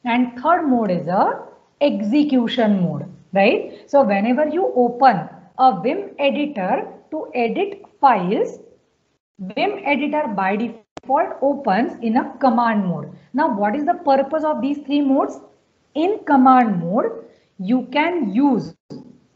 And third mode is a execution mode, right? So whenever you open a Vim editor to edit files, Vim editor by default opens in a command mode. Now what is the purpose of these 3 modes? In command mode, you can use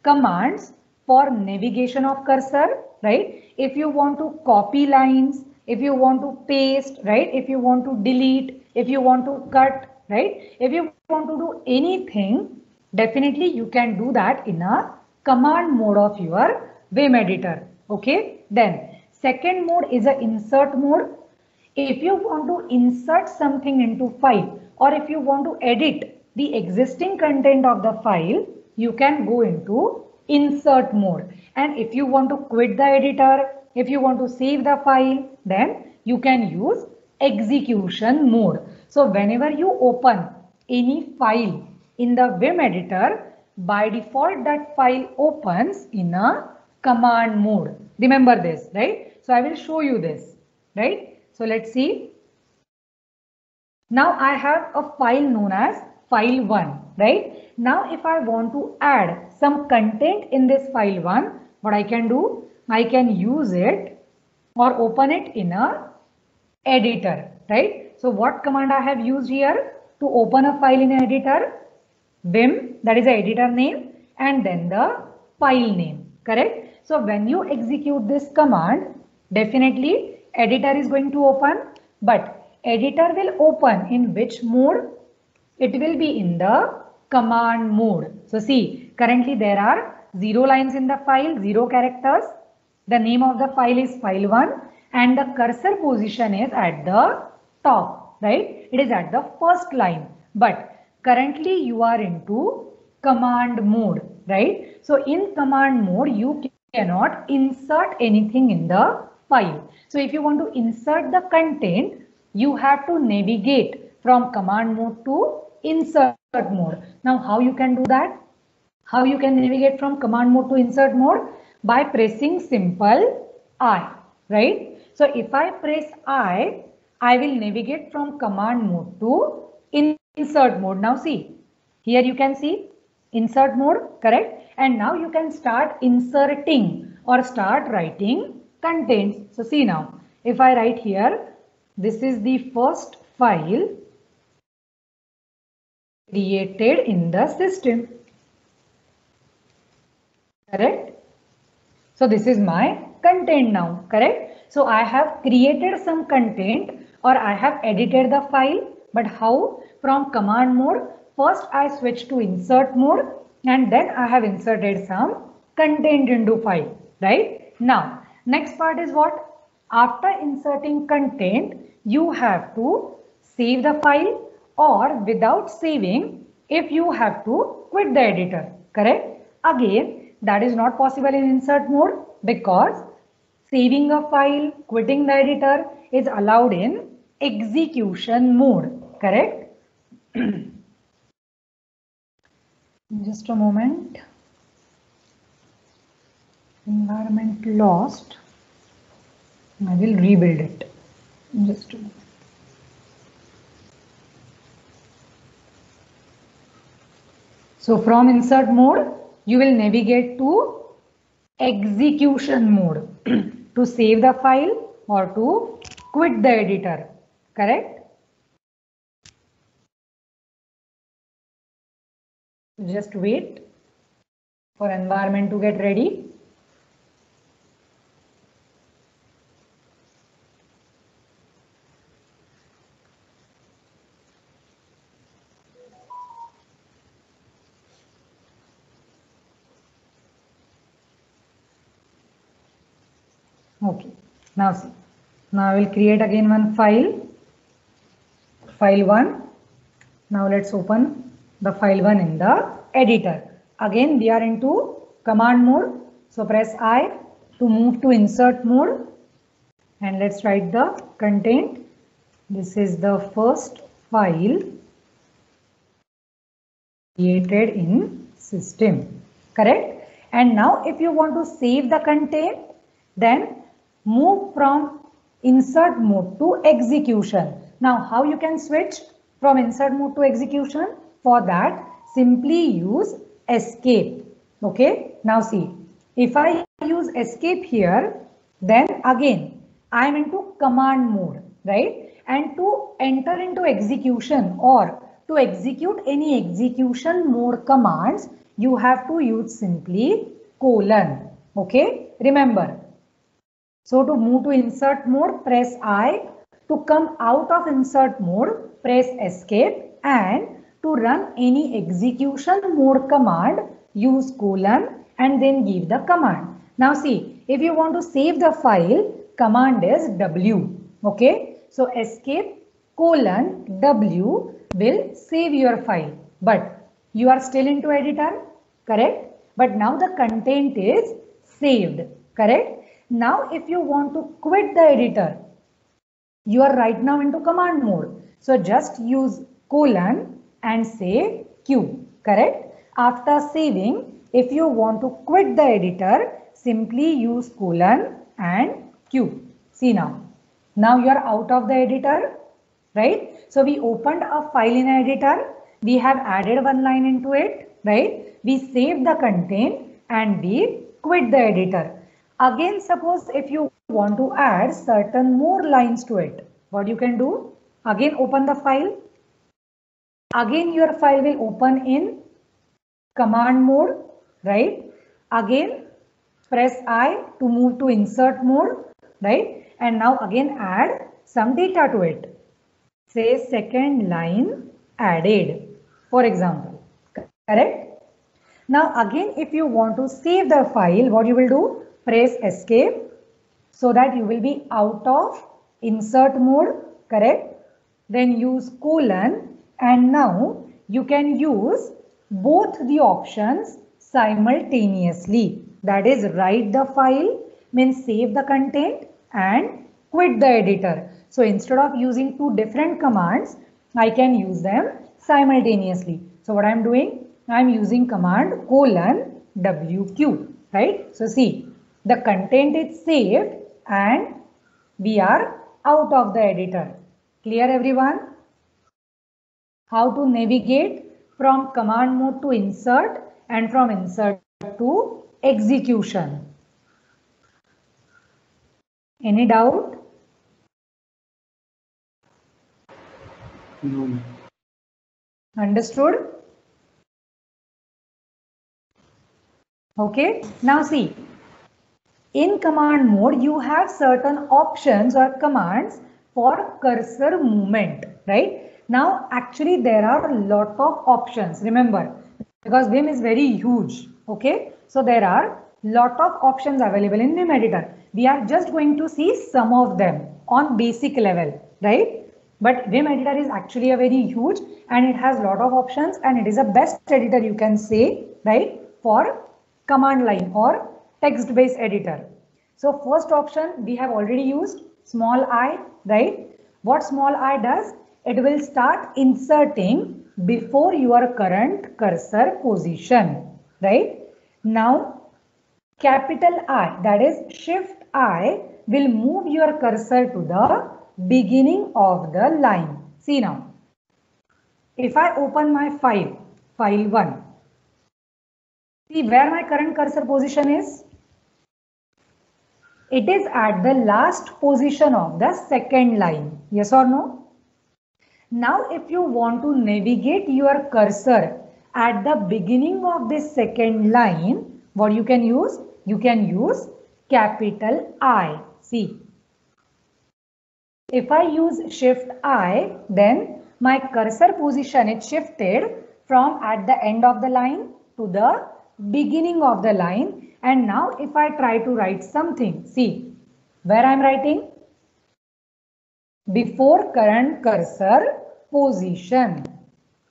commands for navigation of cursor, right? If you want to copy lines, if you want to paste, right? If you want to delete, if you want to cut, right? If you want to do anything, definitely you can do that in a command mode of your Vim editor. Okay. Then second mode is a insert mode. If you want to insert something into file or if you want to edit the existing content of the file, you can go into insert mode. And if you want to quit the editor, if you want to save the file, then you can use execution mode. So whenever you open any file in the Vim editor, by default that file opens in a command mode. Remember this, right? So I will show you this, right? So let's see. Now I have a file known as file1, right? Now if I want to add some content in this file1, what I can do? I can use it or open it in a editor, right? So what command I have used here to open a file in an editor? Vim, that is the editor name, and then the file name, correct? So when you execute this command, definitely editor is going to open, but editor will open in which mode? It will be in the command mode. So see, currently there are 0 lines in the file, 0 characters. The name of the file is file1 and the cursor position is at the top, right? It is at the first line, but currently you are into command mode, right? So in command mode, you cannot insert anything in the file. So if you want to insert the content, you have to navigate from command mode to insert mode. Now how you can do that? How you can navigate from command mode to insert mode? By pressing simple I, right? So if I press I will navigate from command mode to insert mode. Now see, here you can see insert mode, correct? And now you can start inserting or start writing contents. So see now, if I write here, this is the first file created in the system, correct? So this is my content now, correct? So I have created some content or I have edited the file, but how? From command mode, first I switch to insert mode and then I have inserted some content into file, right? Now, next part is what? After inserting content, you have to save the file or without saving, if you have to quit the editor, correct? Again, that is not possible in insert mode because saving a file, quitting the editor is allowed in execution mode, correct? Just a moment. Environment lost. I will rebuild it. Just a moment. So from insert mode, you will navigate to execution mode to save the file or to quit the editor, correct? Just wait for environment to get ready. Okay, now see, now I will create again one file. file 1. Now let's open the file 1 in the editor. Again we are into command mode. So press I to move to insert mode. And let's write the content. This is the first file created in system. Correct? And now if you want to save the content, then move from insert mode to execution. Now how you can switch from insert mode to execution? For that, simply use escape. Okay? Now see, if I use escape here, then again I am into command mode, right? And to enter into execution or to execute any execution mode commands, you have to use simply colon. Okay? Remember. So to move to insert mode, press I. To come out of insert mode, press escape. And to run any execution mode command, use colon and then give the command. Now see, if you want to save the file, command is W. Okay? So escape colon W will save your file. But you are still into editor, correct? But now the content is saved, correct? Now if you want to quit the editor, you are right now into command mode. So just use colon and say Q, correct? After saving, if you want to quit the editor, simply use colon and Q. See now. Now you are out of the editor, right? So we opened a file in editor. We have added one line into it, right? We saved the content and we quit the editor. Again, suppose if you want to add certain more lines to it, what you can do? Again, open the file. Again, your file will open in command mode, right? Again, press I to move to insert mode, right? And now again add some data to it. Say second line added, for example, correct? Now again, if you want to save the file, what you will do? Press escape so that you will be out of insert mode, correct? Then use colon and now you can use both the options simultaneously. That is, write the file, means save the content and quit the editor. So instead of using two different commands, I can use them simultaneously. So what I am doing? I am using command colon WQ, right? So see, the content is saved and we are out of the editor. Clear everyone? How to navigate from command mode to insert and from insert to execution. Any doubt? No. Understood? Okay. Now see, in command mode, you have certain options or commands for cursor movement, right? Now, actually, there are a lot of options. Remember, because Vim is very huge. Okay. So there are lot of options available in Vim editor. We are just going to see some of them on basic level, right? But Vim editor is actually a very huge and it has lot of options and it is a best editor, you can say, right, for command line or text based editor. So first option we have already used, small I, right? What small I does? It will start inserting before your current cursor position, right? Now capital I, that is shift I, will move your cursor to the beginning of the line. See now, if I open my file 1, see where my current cursor position is? It is at the last position of the second line. Yes or no? Now if you want to navigate your cursor at the beginning of this second line, what you can use? You can use capital I. See, if I use shift I, then my cursor position is shifted from at the end of the line to the beginning of the line. And now if I try to write something, see where I am writing? Before current cursor position,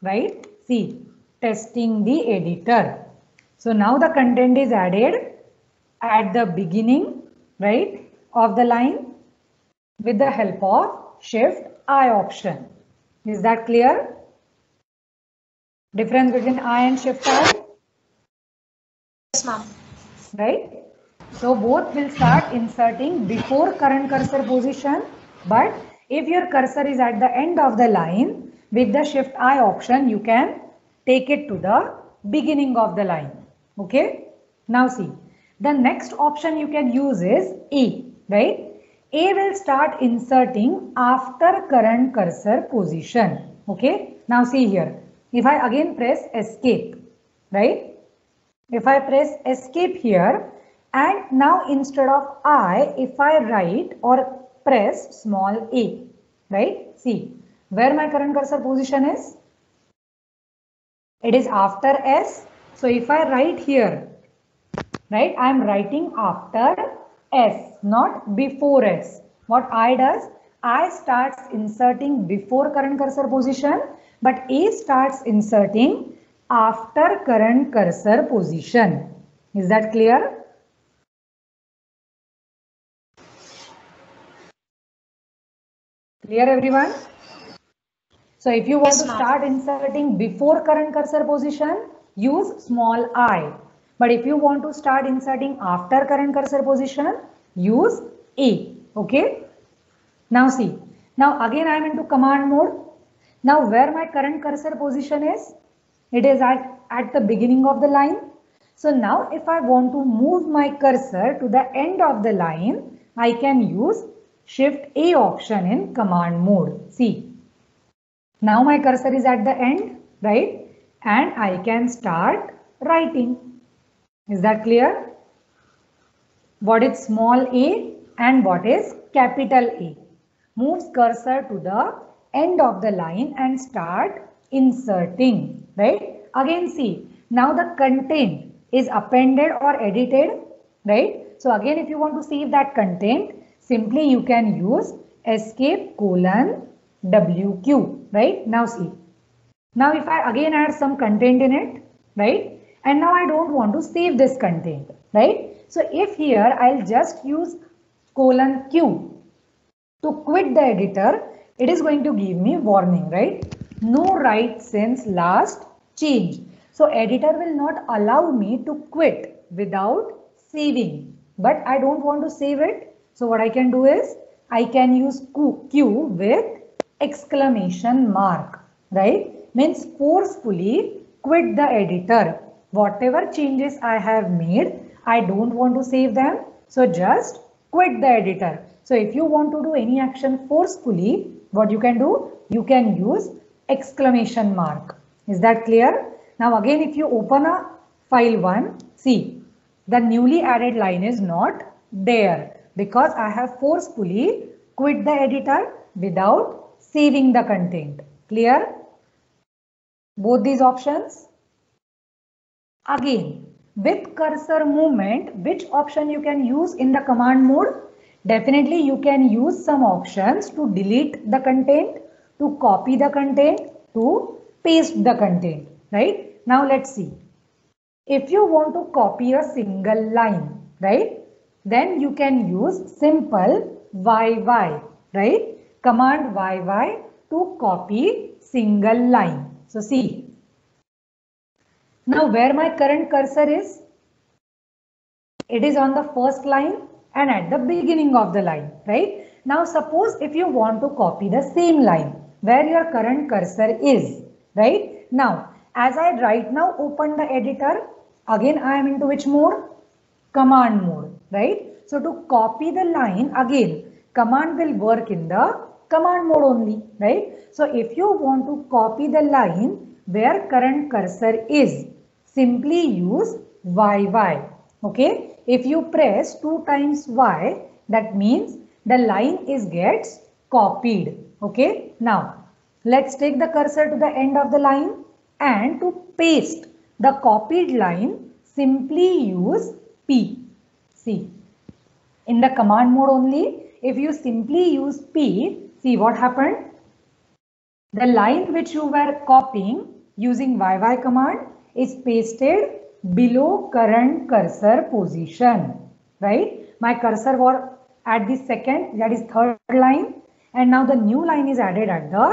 right? See, testing the editor. So now the content is added at the beginning, right, of the line with the help of Shift I option. Is that clear? Difference between I and Shift I? Yes, ma'am. Right? So both will start inserting before current cursor position, but if your cursor is at the end of the line, with the Shift I option, you can take it to the beginning of the line. Okay? Now see, the next option you can use is A, right? A will start inserting after current cursor position. Okay? Now see here, if I again press escape, right? If I press escape here, and now instead of I, if I write or press small a, right? See, where my current cursor position is? It is after S. So if I write here, right, I am writing after S, not before S. What I does? I starts inserting before current cursor position, but A starts inserting after current cursor position. Is that clear? Clear everyone? So if you want to start inserting before current cursor position, use small I. But if you want to start inserting after current cursor position, use A. Okay? Now see. Now again I am into command mode. Now where my current cursor position is? It is at the beginning of the line. So now if I want to move my cursor to the end of the line, I can use Shift A option in command mode. See. Now my cursor is at the end, right? And I can start writing. Is that clear? What is small a and what is capital A? Moves cursor to the end of the line and start inserting, right? Again see, now the content is appended or edited, right? So again if you want to save that content, simply you can use escape : WQ, right? Now see. Now if I again add some content in it, right? And now I don't want to save this content, right? So if here I'll just use :Q to quit the editor, it is going to give me warning, right? No write since last change. So editor will not allow me to quit without saving, but I don't want to save it. So what I can do is I can use Q with exclamation mark, right? Means forcefully quit the editor. Whatever changes I have made, I don't want to save them. So just quit the editor. So if you want to do any action forcefully, what you can do? You can use exclamation mark. Is that clear? Now again, if you open a file 1, see, the newly added line is not there because I have forcefully quit the editor without saving the content. Clear? Both these options. Again, with cursor movement, which option you can use in the command mode? Definitely you can use some options to delete the content, to copy the content, to paste the content, right? Now let's see. If you want to copy a single line, right? Then you can use simple YY, right? Command YY to copy single line. So see. Now where my current cursor is? It is on the first line and at the beginning of the line, right? Now suppose if you want to copy the same line where your current cursor is, right? Now as I right now open the editor, again I am into which mode? Command mode, right? So to copy the line, again command will work in the command mode only, right? So if you want to copy the line where current cursor is, simply use YY. Okay, if you press 2 times Y, that means the line gets copied. Okay, now let's take the cursor to the end of the line and to paste the copied line, simply use P. See, in the command mode only, if you simply use P, see what happened? the line which you were copying using YY command is pasted below current cursor position, right? My cursor was at the second, that is third line, and now the new line is added at the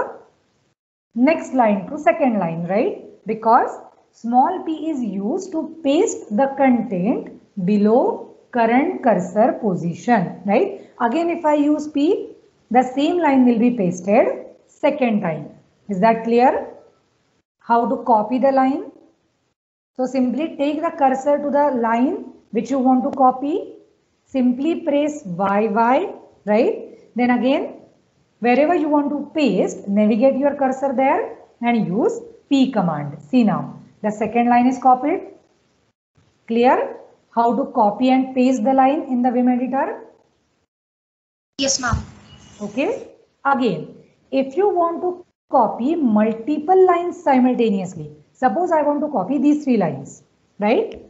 next line to second line, right? Because small p is used to paste the content below current cursor position, right? Again, if I use p, the same line will be pasted second time. Is that clear? How to copy the line? So simply take the cursor to the line which you want to copy. Simply press YY, right? Then again, wherever you want to paste, navigate your cursor there and use P command. See now, the second line is copied. Clear? How to copy and paste the line in the Vim editor? Yes, ma'am. Okay. Again, if you want to copy multiple lines simultaneously, suppose I want to copy these 3 lines, right?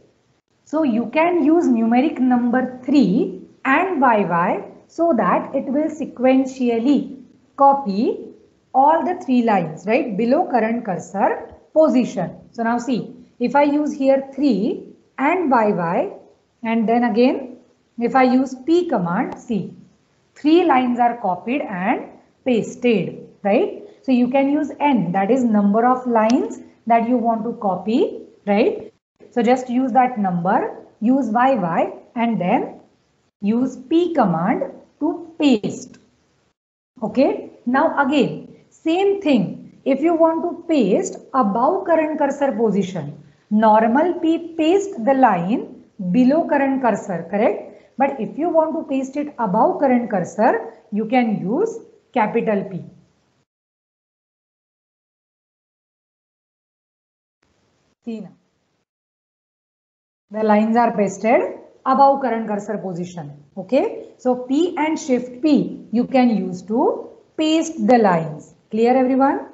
So you can use numeric number 3 and YY so that it will sequentially copy all the 3 lines, right, below current cursor position. So now see, if I use here 3 and YY, and then again, if I use P command, see, 3 lines are copied and pasted, right? So you can use N, that is number of lines that you want to copy, right? So just use that number, use YY, and then use P command to paste. Okay. Now again, same thing. If you want to paste above current cursor position, normal P paste the line below current cursor, correct? But if you want to paste it above current cursor, you can use capital P. See now. The lines are pasted above current cursor position. Okay. So P and shift P you can use to paste the lines. Clear everyone?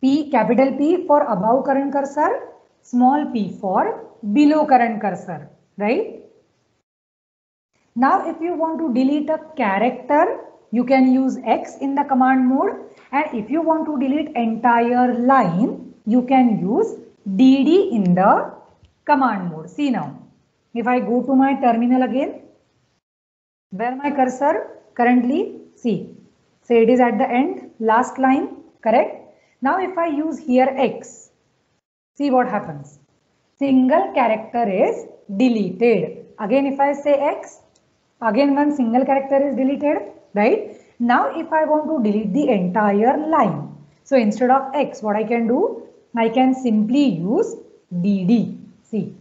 P, capital P for above current cursor, small p for below current cursor, right? Now if you want to delete a character, you can use X in the command mode, and if you want to delete entire line, you can use DD in the command mode. See now, if I go to my terminal again, where my cursor currently, see, say it is at the end, last line, correct? Now if I use here X, see what happens. Single character is deleted. Again if I say X, again one single character is deleted, right? Now if I want to delete the entire line, so instead of X, what I can do? I can simply use DD. See,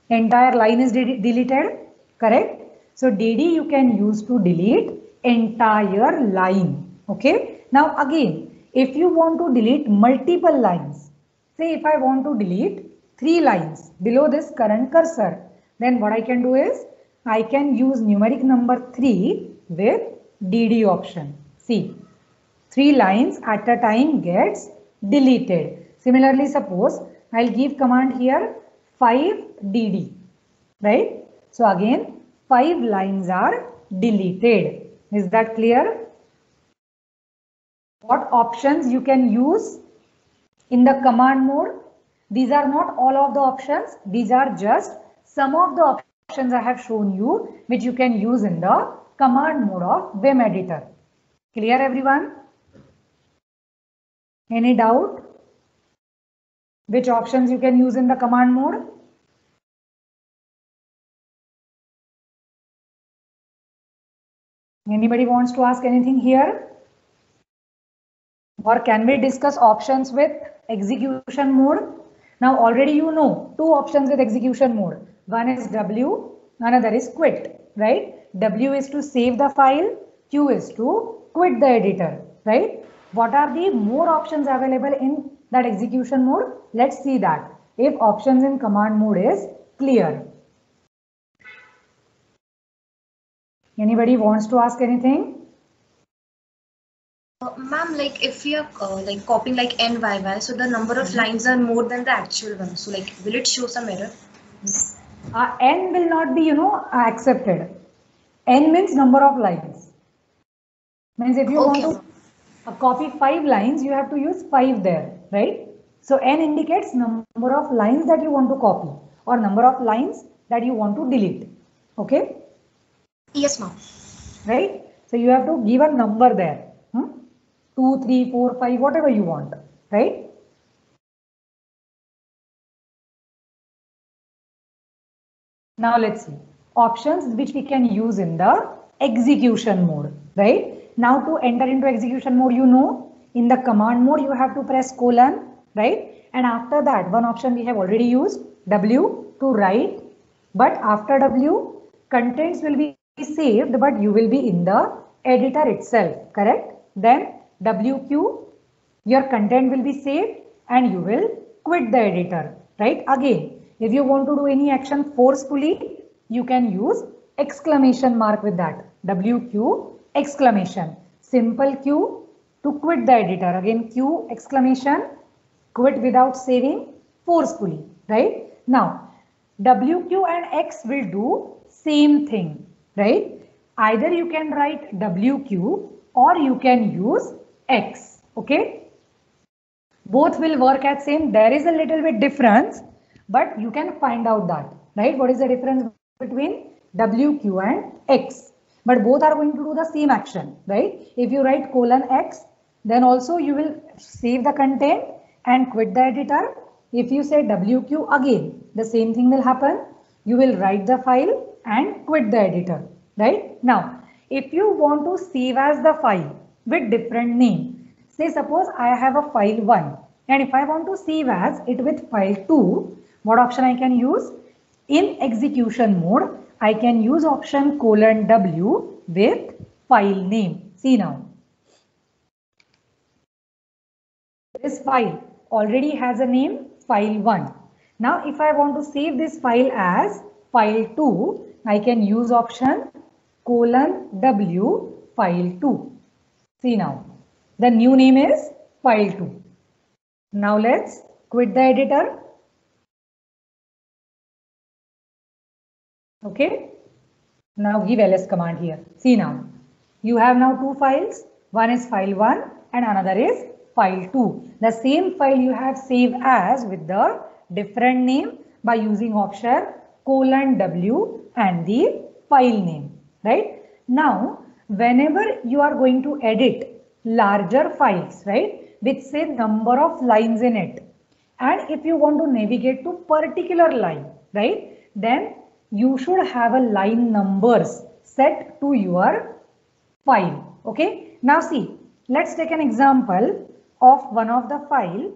entire line is deleted, correct? So DD you can use to delete entire line. Okay. Now again, if you want to delete multiple lines, say if I want to delete 3 lines below this current cursor, then what I can do is I can use numeric number 3 with DD option. See, 3 lines at a time gets deleted. Similarly, suppose I'll give command here 5DD, right? So again 5 lines are deleted. Is that clear? What options you can use in the command mode? These are not all of the options. These are just some of the options I have shown you which you can use in the command mode of Vim editor. Clear everyone? Any doubt? Which options you can use in the command mode? Anybody wants to ask anything here? Or can we discuss options with execution mode? Now already you know 2 options with execution mode. One is W, another is quit, right? W is to save the file, Q is to quit the editor, right? What are the more options available in that execution mode? Let's see that. If options in command mode is clear. Anybody wants to ask anything? Ma'am, like if we are like copying like NYY, so the number of lines are more than the actual one. So like, will it show some error? N will not be, accepted. N means number of lines. Means if you want to copy 5 lines, you have to use 5 there, right? So n indicates number of lines that you want to copy or number of lines that you want to delete. Okay? Yes, ma'am. Right? So you have to give a number there. 2, 3, 4, 5, whatever you want, right? Now let's see options which we can use in the execution mode, right? Now to enter into execution mode, you know, in the command mode, you have to press colon, right? And after that, one option we have already used, W, to write. But after W, contents will be saved, but you will be in the editor itself, correct? Then WQ, your content will be saved and you will quit the editor, right? Again, if you want to do any action forcefully, you can use exclamation mark with that. WQ exclamation. Simple Q to quit the editor. Again Q exclamation, quit without saving forcefully, right? Now WQ and X will do same thing, right? Either you can write WQ or you can use X, okay? Both will work as same. There is a little bit difference, but you can find out that, right? What is the difference between WQ and X? But both are going to do the same action, right? If you write colon X, then also you will save the content and quit the editor. If you say WQ again, the same thing will happen. You will write the file and quit the editor, right? Now, if you want to save as the file with different name, say suppose I have a file 1 and if I want to save as it with file 2, what option I can use? In execution mode, I can use option colon W with file name. See now. This file already has a name file 1. Now if I want to save this file as file 2, I can use option colon W file 2. See now. The new name is file 2. Now let's quit the editor. Okay. Now give ls command here. See now. You have now two files. One is file 1 and another is file 2. The same file you have saved as with the different name by using option colon W and the file name. Right. Now whenever you are going to edit larger files, right, with say number of lines in it, and if you want to navigate to particular line, right, then you should have a line numbers set to your file. Okay, now see, let's take an example of one of the file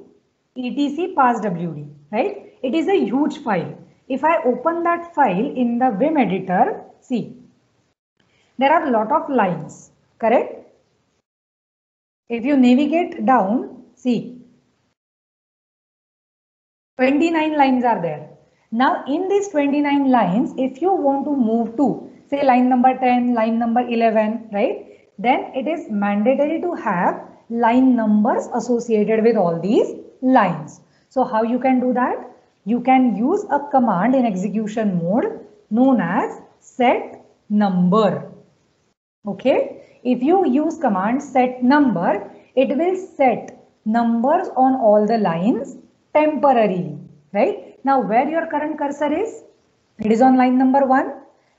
etc passwd, right? It is a huge file. If I open that file in the Vim editor, see, there are a lot of lines, correct? If you navigate down, see, 29 lines are there. Now in these 29 lines, if you want to move to say line number 10, line number 11, right, then it is mandatory to have line numbers associated with all these lines. So how you can do that? You can use a command in execution mode known as set number. Okay. If you use command set number, it will set numbers on all the lines temporarily, right? Now where your current cursor is, it is on line number 1.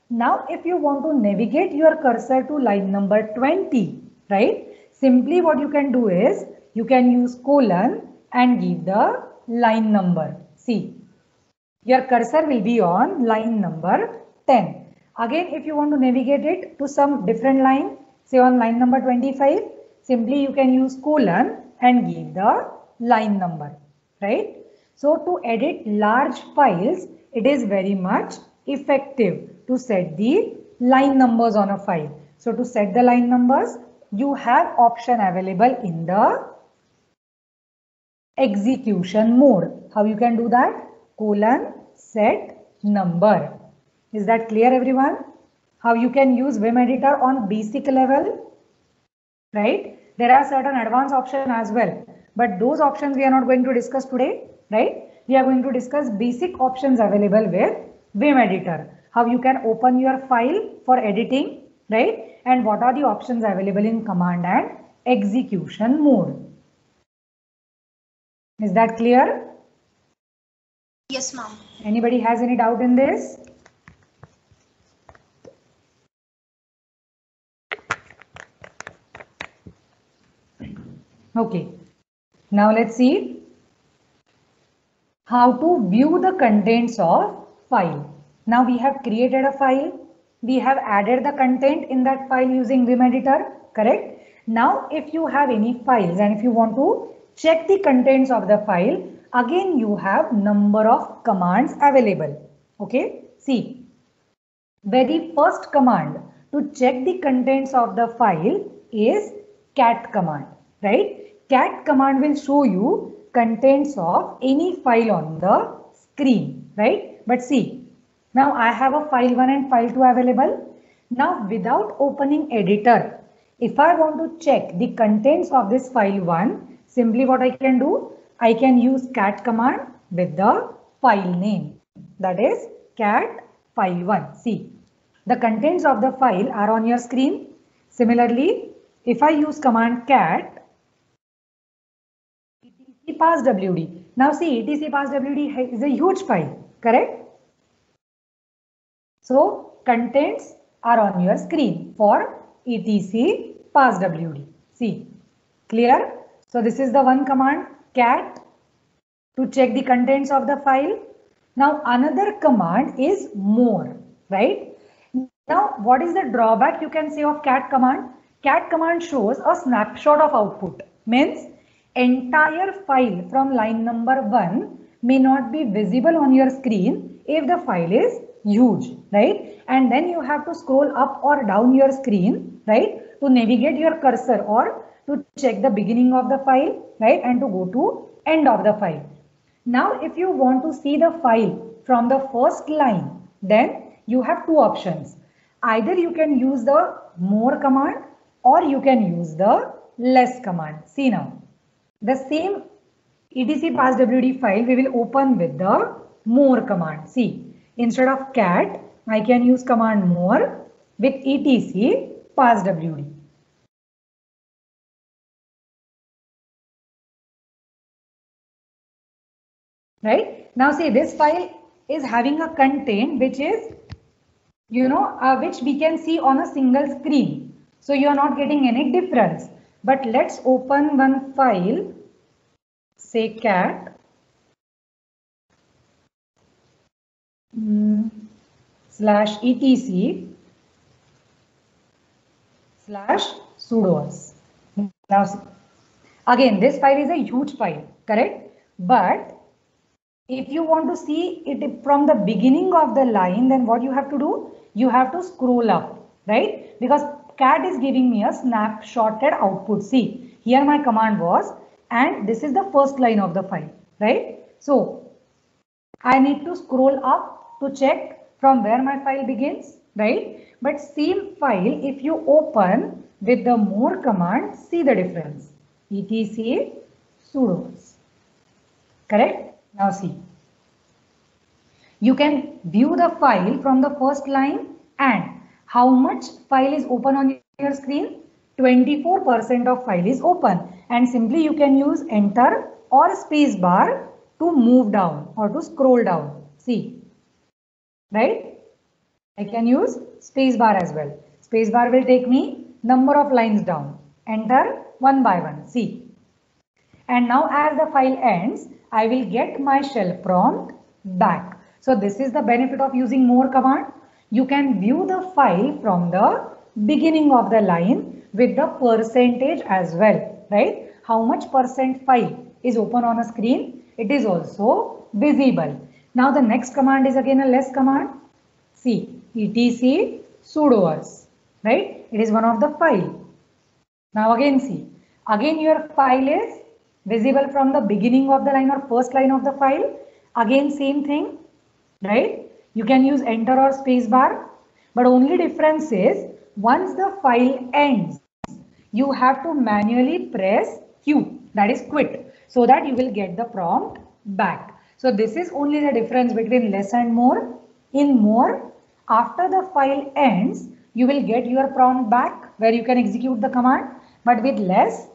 Now if you want to navigate your cursor to line number 20, right? Simply what you can do is you can use colon and give the line number. See, your cursor will be on line number 10. Again, if you want to navigate it to some different line, say on line number 25, simply you can use colon and give the line number, right? So to edit large files, it is very much effective to set the line numbers on a file. So to set the line numbers, you have option available in the execution mode. How you can do that? Colon set number. Is that clear, everyone? How you can use Vim editor on basic level, right? There are certain advanced options as well, but those options we are not going to discuss today, right? We are going to discuss basic options available with Vim editor. How you can open your file for editing, right? And what are the options available in command and execution mode. Is that clear? Yes, ma'am. Anybody has any doubt in this? Okay, now let's see how to view the contents of file. Now we have created a file. We have added the content in that file using Vim editor, correct? Now if you have any files and if you want to check the contents of the file, again you have number of commands available. Okay, see, very first command to check the contents of the file is cat command, right? Cat command will show you contents of any file on the screen, right? But see, now I have a file 1 and file 2 available. Now without opening editor, if I want to check the contents of this file 1, simply what I can do, I can use cat command with the file name, that is cat file 1. See, the contents of the file are on your screen. Similarly, if I use command cat etc passwd. Now see, etc passwd is a huge file, correct? So contents are on your screen for etc passwd. See, clear? So this is the one command cat to check the contents of the file. Now another command is more, right? Now what is the drawback you can say of cat command? Cat command shows a snapshot of output, means entire file from line number 1 may not be visible on your screen if the file is huge, right? And then you have to scroll up or down your screen, right, to navigate your cursor or to check the beginning of the file, right, and to go to end of the file. Now if you want to see the file from the first line, then you have two options. Either you can use the more command or you can use the less command. See now, the same etc passwd file we will open with the more command. See, instead of cat, I can use command more with etc passwd. Right? Now see, this file is having a content which is, which we can see on a single screen. So you are not getting any difference. But let's open one file, say cat /etc/sudoers. Now see, again this file is a huge file, correct? But if you want to see it from the beginning of the line, then what you have to do? You have to scroll up, right? Because cat is giving me a snapshotted output. See, here my command was, and this is the first line of the file, right? So I need to scroll up to check from where my file begins, right? But same file, if you open with the more command, see the difference. etc sudoers, correct? Now see, you can view the file from the first line, and how much file is open on your screen? 24% of file is open, and simply you can use enter or space bar to move down or to scroll down. See, right? I can use space bar as well. Space bar will take me number of lines down. Enter one by one. See. And now as the file ends, I will get my shell prompt back. So this is the benefit of using more command. You can view the file from the beginning of the line with the percentage as well, right? How much percent file is open on a screen? It is also visible. Now the next command is again a less command. See, etc sudoers, right? It is one of the file. Now again see, again your file is visible from the beginning of the line or first line of the file. Again same thing, right? You can use enter or space bar, but only difference is once the file ends, you have to manually press Q, that is quit, so that you will get the prompt back. So this is only the difference between less and more. In more, after the file ends, you will get your prompt back where you can execute the command. but with less,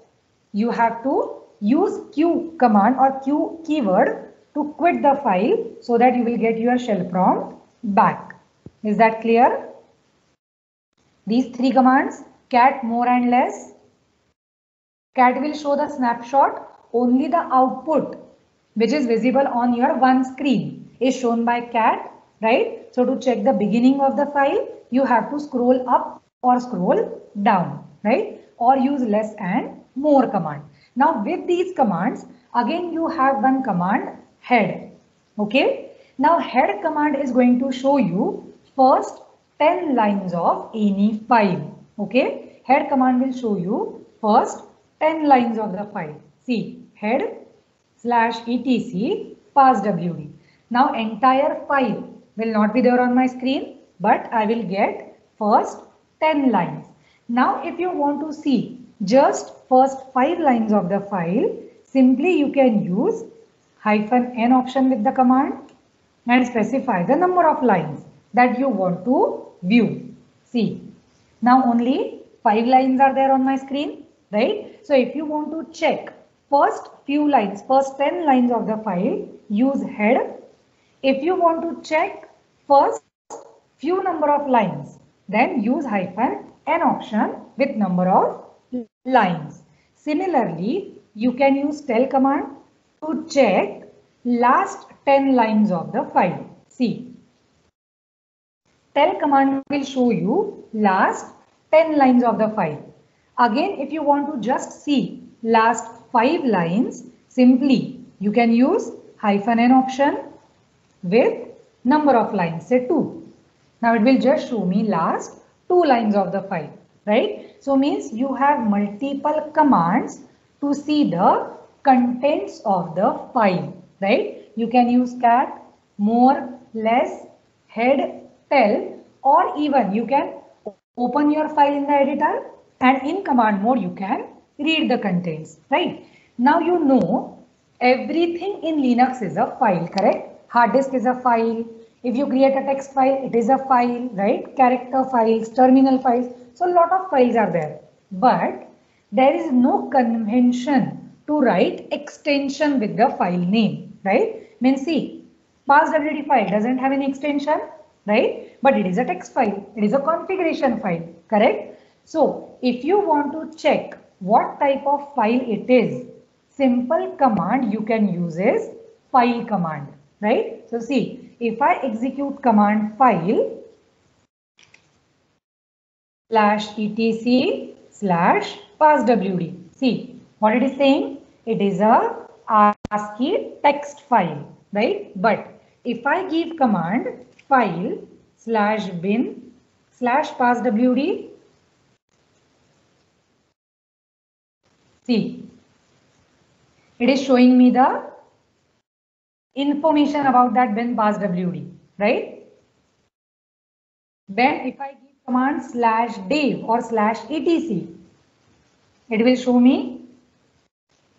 you have to use Q command or Q keyword to quit the file so that you will get your shell prompt back. Is that clear? These three commands, cat, more and less. Cat will show the snapshot, only the output which is visible on your one screen is shown by cat, right? So to check the beginning of the file, you have to scroll up or scroll down, right? Or use less and more command. Now with these commands, again you have one command, head. Okay. Now head command is going to show you first 10 lines of any file. Okay. Head command will show you first 10 lines of the file. See, head /etc passwd. Now entire file will not be there on my screen, but I will get first 10 lines. Now if you want to see just first 5 lines of the file, simply you can use -n option with the command and specify the number of lines that you want to view. See, now only 5 lines are there on my screen, right? So if you want to check first few lines, first 10 lines of the file, use head. If you want to check first few number of lines, then use -n option with number of lines. Similarly, you can use tell command to check last 10 lines of the file. See, tell command will show you last 10 lines of the file. Again, if you want to just see last 5 lines, simply you can use -n option with number of lines, say 2. Now it will just show me last 2 lines of the file, right? So means you have multiple commands to see the contents of the file, right? You can use cat, more, less, head, tell, or even you can open your file in the editor and in command mode you can read the contents, right? Now you know everything in Linux is a file, correct? Hard disk is a file. If you create a text file, it is a file, right? Character files, terminal files. So a lot of files are there. But there is no convention to write extension with the file name, right? Means see, passwd file doesn't have any extension, right? But it is a text file. It is a configuration file, correct? So if you want to check what type of file it is, simple command you can use is file command, right? So see, if I execute command file /etc/passwd, see what it is saying? It is a ASCII text file, right? But if I give command file /bin/passwd, see, it is showing me the information about that bin passwd, right? Then if I give command /dev or /etc, it will show me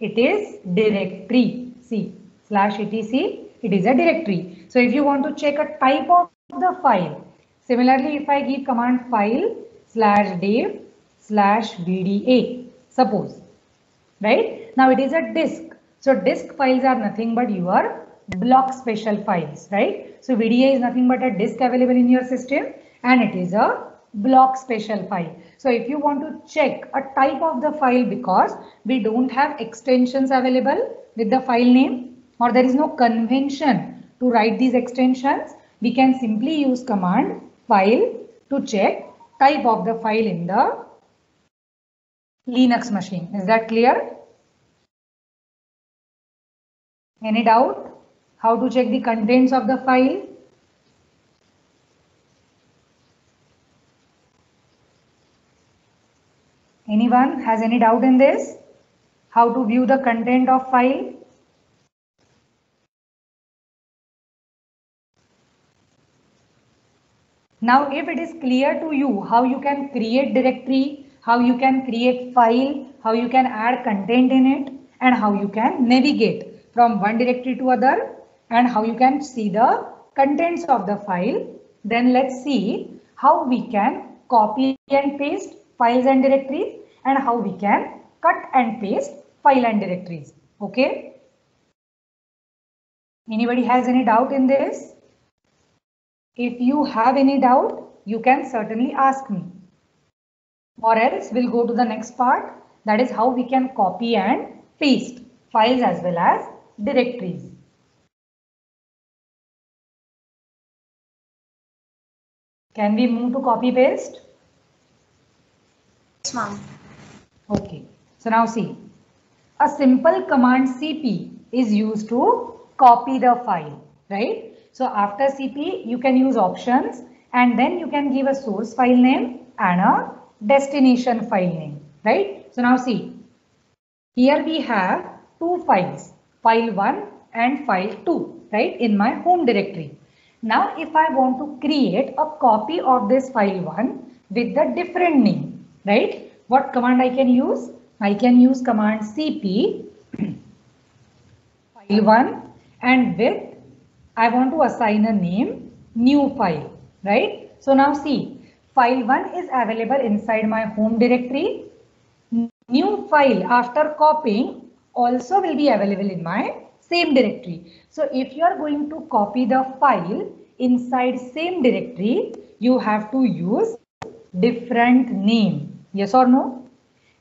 it is directory. See, /etc, it is a directory. So if you want to check a type of the file, similarly if I give command file /dev/bda, suppose, right? Now it is a disk. So disk files are nothing but your block special files, right? So VDA is nothing but a disk available in your system and it is a block special file. So if you want to check a type of the file, because we don't have extensions available with the file name or there is no convention to write these extensions, we can simply use command file to check type of the file in the Linux machine. Is that clear? Any doubt? How to check the contents of the file? Anyone has any doubt in this? How to view the content of file? Now, if it is clear to you how you can create directory, how you can create file, how you can add content in it, and how you can navigate from one directory to other, and how you can see the contents of the file, then let's see how we can copy and paste files and directories and how we can cut and paste file and directories. Okay. Anybody has any doubt in this? If you have any doubt, you can certainly ask me. Or else we'll go to the next part, that is how we can copy and paste files as well as directories. Can we move to copy paste? Yes, ma'am. Okay. So now see, a simple command cp is used to copy the file, right? So after cp, you can use options and then you can give a source file name and a destination file name, right? So now see, here we have two files, file 1 and file 2, right, in my home directory. Now if I want to create a copy of this file 1 with the different name, right, what command I can use? I can use command cp file 1 and with I want to assign a name new file, right? So now see, file 1 is available inside my home directory. New file after copying also will be available in my same directory. So if you are going to copy the file inside same directory, you have to use different name. Yes or no?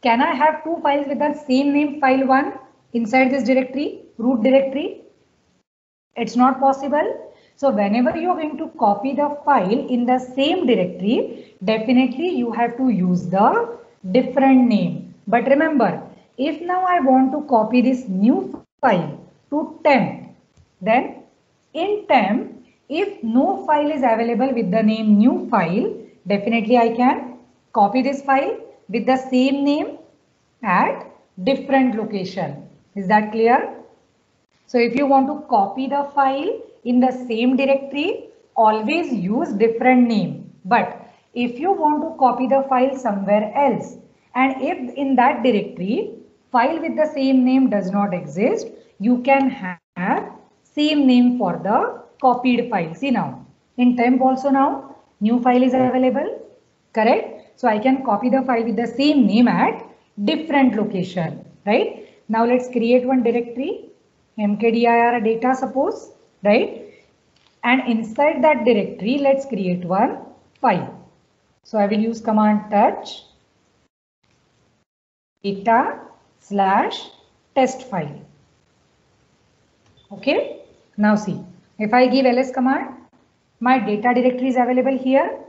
Can I have two files with the same name, file 1 inside this directory, root directory? It's not possible. So whenever you are going to copy the file in the same directory, definitely you have to use the different name. But remember, if now I want to copy this new file to temp, then in temp, if no file is available with the name new file, definitely I can copy this file with the same name at different location. Is that clear? So if you want to copy the file in the same directory, always use different name. But if you want to copy the file somewhere else, and if in that directory, file with the same name does not exist, you can have same name for the copied file. See now, in temp also now, new file is available, correct? So I can copy the file with the same name at different location, right? Now let's create one directory. mkdir data suppose, right? And inside that directory, let's create one file. So I will use command touch data / test file. Okay. Now see, if I give ls command, my data directory is available here.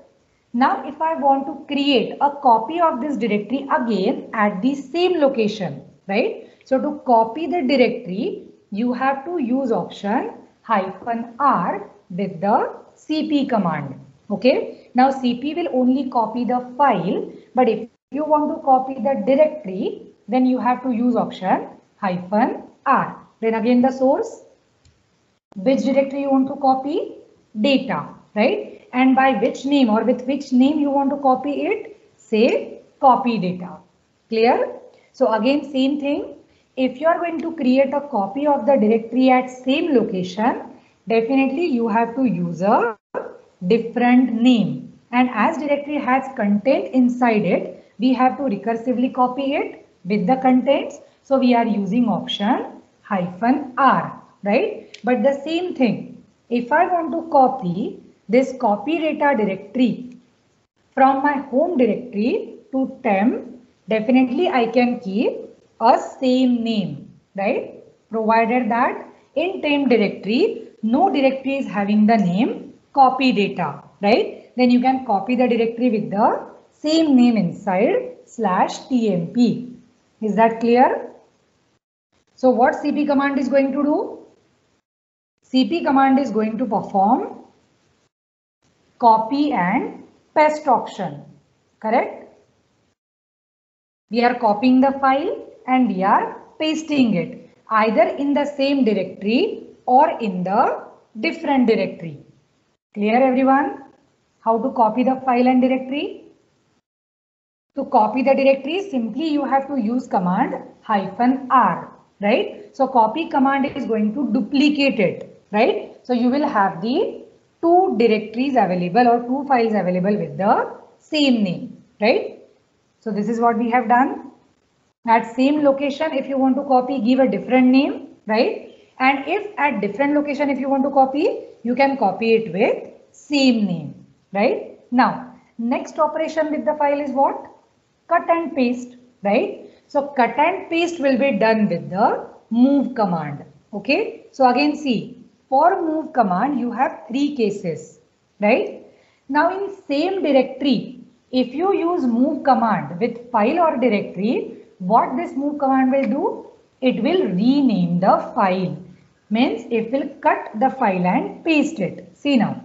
Now if I want to create a copy of this directory again at the same location, right? So to copy the directory, you have to use option -r with the cp command. Okay. Now cp will only copy the file, but if you want to copy the directory, then you have to use option -r. Then again the source, which directory you want to copy? Data, right? And by which name or with which name you want to copy it? Say copy data. Clear? So again same thing. If you are going to create a copy of the directory at same location, definitely you have to use a different name. And as directory has content inside it, we have to recursively copy it with the contents. So we are using option -r, right? But the same thing, if I want to copy this copy data directory from my home directory to temp, definitely I can keep a same name, right? Provided that in temp directory, no directory is having the name copy data, right? Then you can copy the directory with the same name inside /tmp. Is that clear? So what cp command is going to do? cp command is going to perform copy and paste option, correct? We are copying the file and we are pasting it either in the same directory or in the different directory. Clear everyone? How to copy the file and directory? To copy the directory, simply you have to use command -r, right? So copy command is going to duplicate it, right? So you will have the two directories available or two files available with the same name, right? So this is what we have done. At same location, if you want to copy, give a different name, right? And if at different location, if you want to copy, you can copy it with same name, right? Now, next operation with the file is what? Cut and paste, right? So cut and paste will be done with the move command. Okay. So again, see, for move command, you have three cases, right? Now in same directory, if you use move command with file or directory, what this move command will do? It will rename the file. Means it will cut the file and paste it. See now.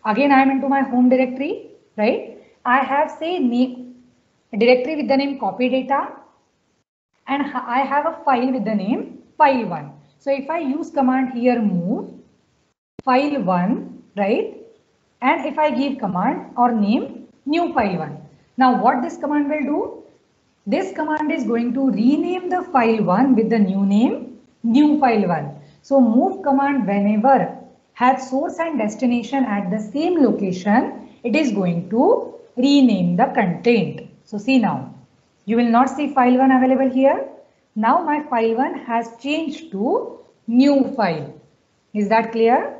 Again, I am into my home directory, right? I have say directory with the name copy data, and I have a file with the name file1. So if I use command here move file1, right? And if I give command or name new file1. Now what this command will do? This command is going to rename the file1 with the new name new file1. So move command, whenever has source and destination at the same location, it is going to rename the content. So see now, you will not see file1 available here. Now my file1 has changed to new file. Is that clear?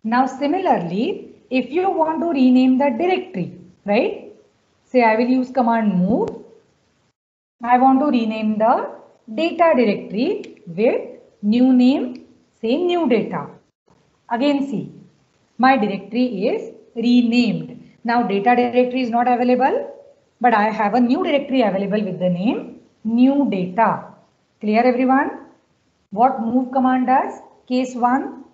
Now similarly, if you want to rename the directory, right? Say I will use command move. I want to rename the data directory with new name, say new data. Again see, my directory is renamed. Now data directory is not available, but I have a new directory available with the name new data. Clear everyone? What move command does? Case 1.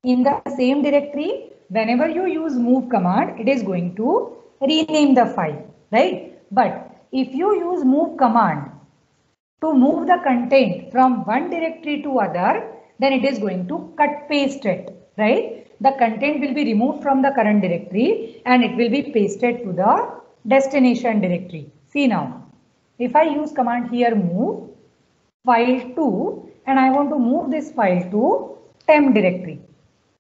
In the same directory, whenever you use move command, it is going to rename the file, right? But if you use move command to move the content from one directory to other, then it is going to cut paste it, right? The content will be removed from the current directory and it will be pasted to the destination directory. See now, if I use command here move file2 and I want to move this file to temp directory,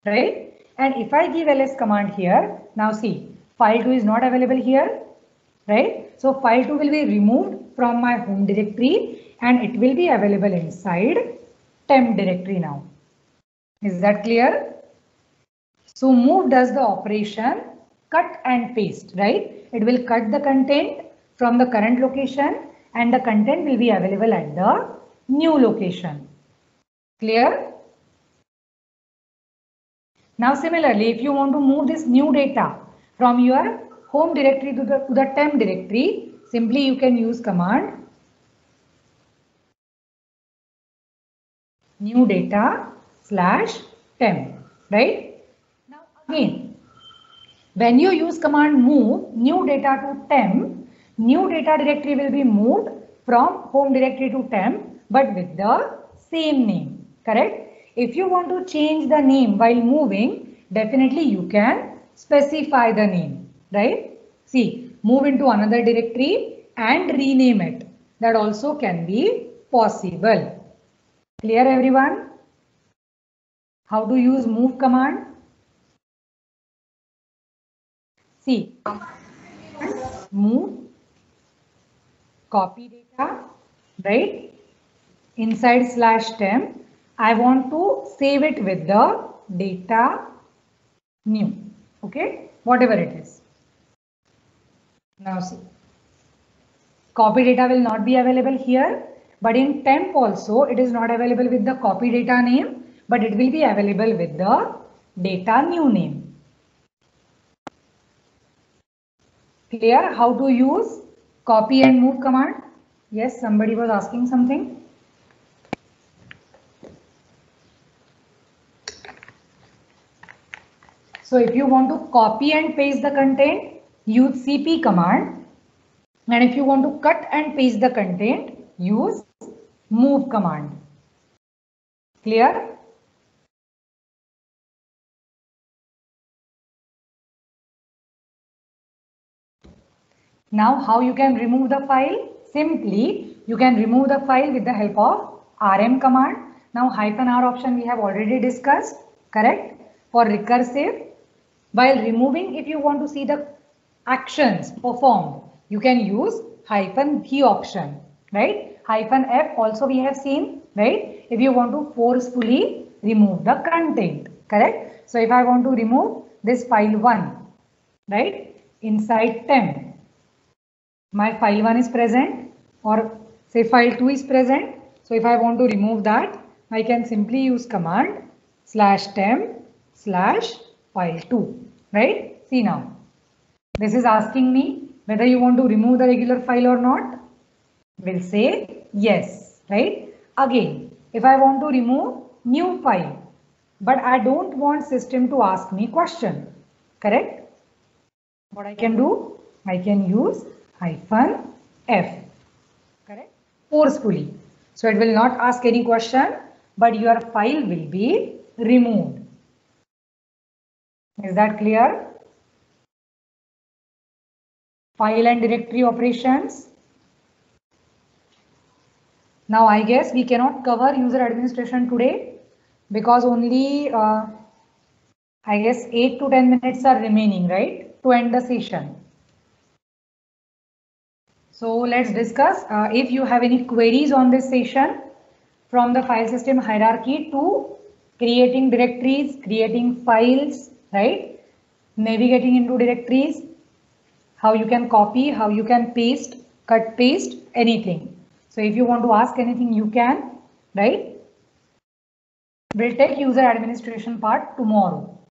right? And if I give ls command here, now see, file2 is not available here, right? So file2 will be removed from my home directory and it will be available inside temp directory now. Is that clear? So move does the operation cut and paste, right? It will cut the content from the current location and the content will be available at the new location. Clear? Now similarly, if you want to move this new data from your home directory to the temp directory, simply you can use command new data /temp, right? Now again, when you use command move new data to temp, new data directory will be moved from home directory to temp, but with the same name, correct? If you want to change the name while moving, definitely you can specify the name, right? See, move into another directory and rename it. That also can be possible. Clear everyone? How to use move command? See, move, copy data, right? Inside /temp, I want to save it with the data new, okay, whatever it is. Now see, copy data will not be available here, but in temp also it is not available with the copy data name, but it will be available with the data new name. Clear how to use copy and move command? Yes, somebody was asking something. So if you want to copy and paste the content, use cp command. And if you want to cut and paste the content, use move command. Clear? Now how you can remove the file? Simply you can remove the file with the help of rm command. Now -r option we have already discussed, correct? For recursive, while removing, if you want to see the actions performed, you can use -v option, right? -f also we have seen, right? If you want to forcefully remove the content, correct? So if I want to remove this file 1, right? Inside temp, my file 1 is present, or say file 2 is present. So if I want to remove that, I can simply use command /temp/file2, right? See now, this is asking me whether you want to remove the regular file or not. We'll say yes, right? Again, if I want to remove new file, but I don't want system to ask me question, correct? What I can do? I can use -f, correct? Forcefully. So it will not ask any question, but your file will be removed. Is that clear? File and directory operations. Now I guess we cannot cover user administration today because only I guess 8 to 10 minutes are remaining, right, to end the session. So let's discuss if you have any queries on this session, from the file system hierarchy to creating directories, creating files, right, navigating into directories, how you can copy, how you can paste, cut, paste, anything. So if you want to ask anything, you can, right? We'll take user administration part tomorrow.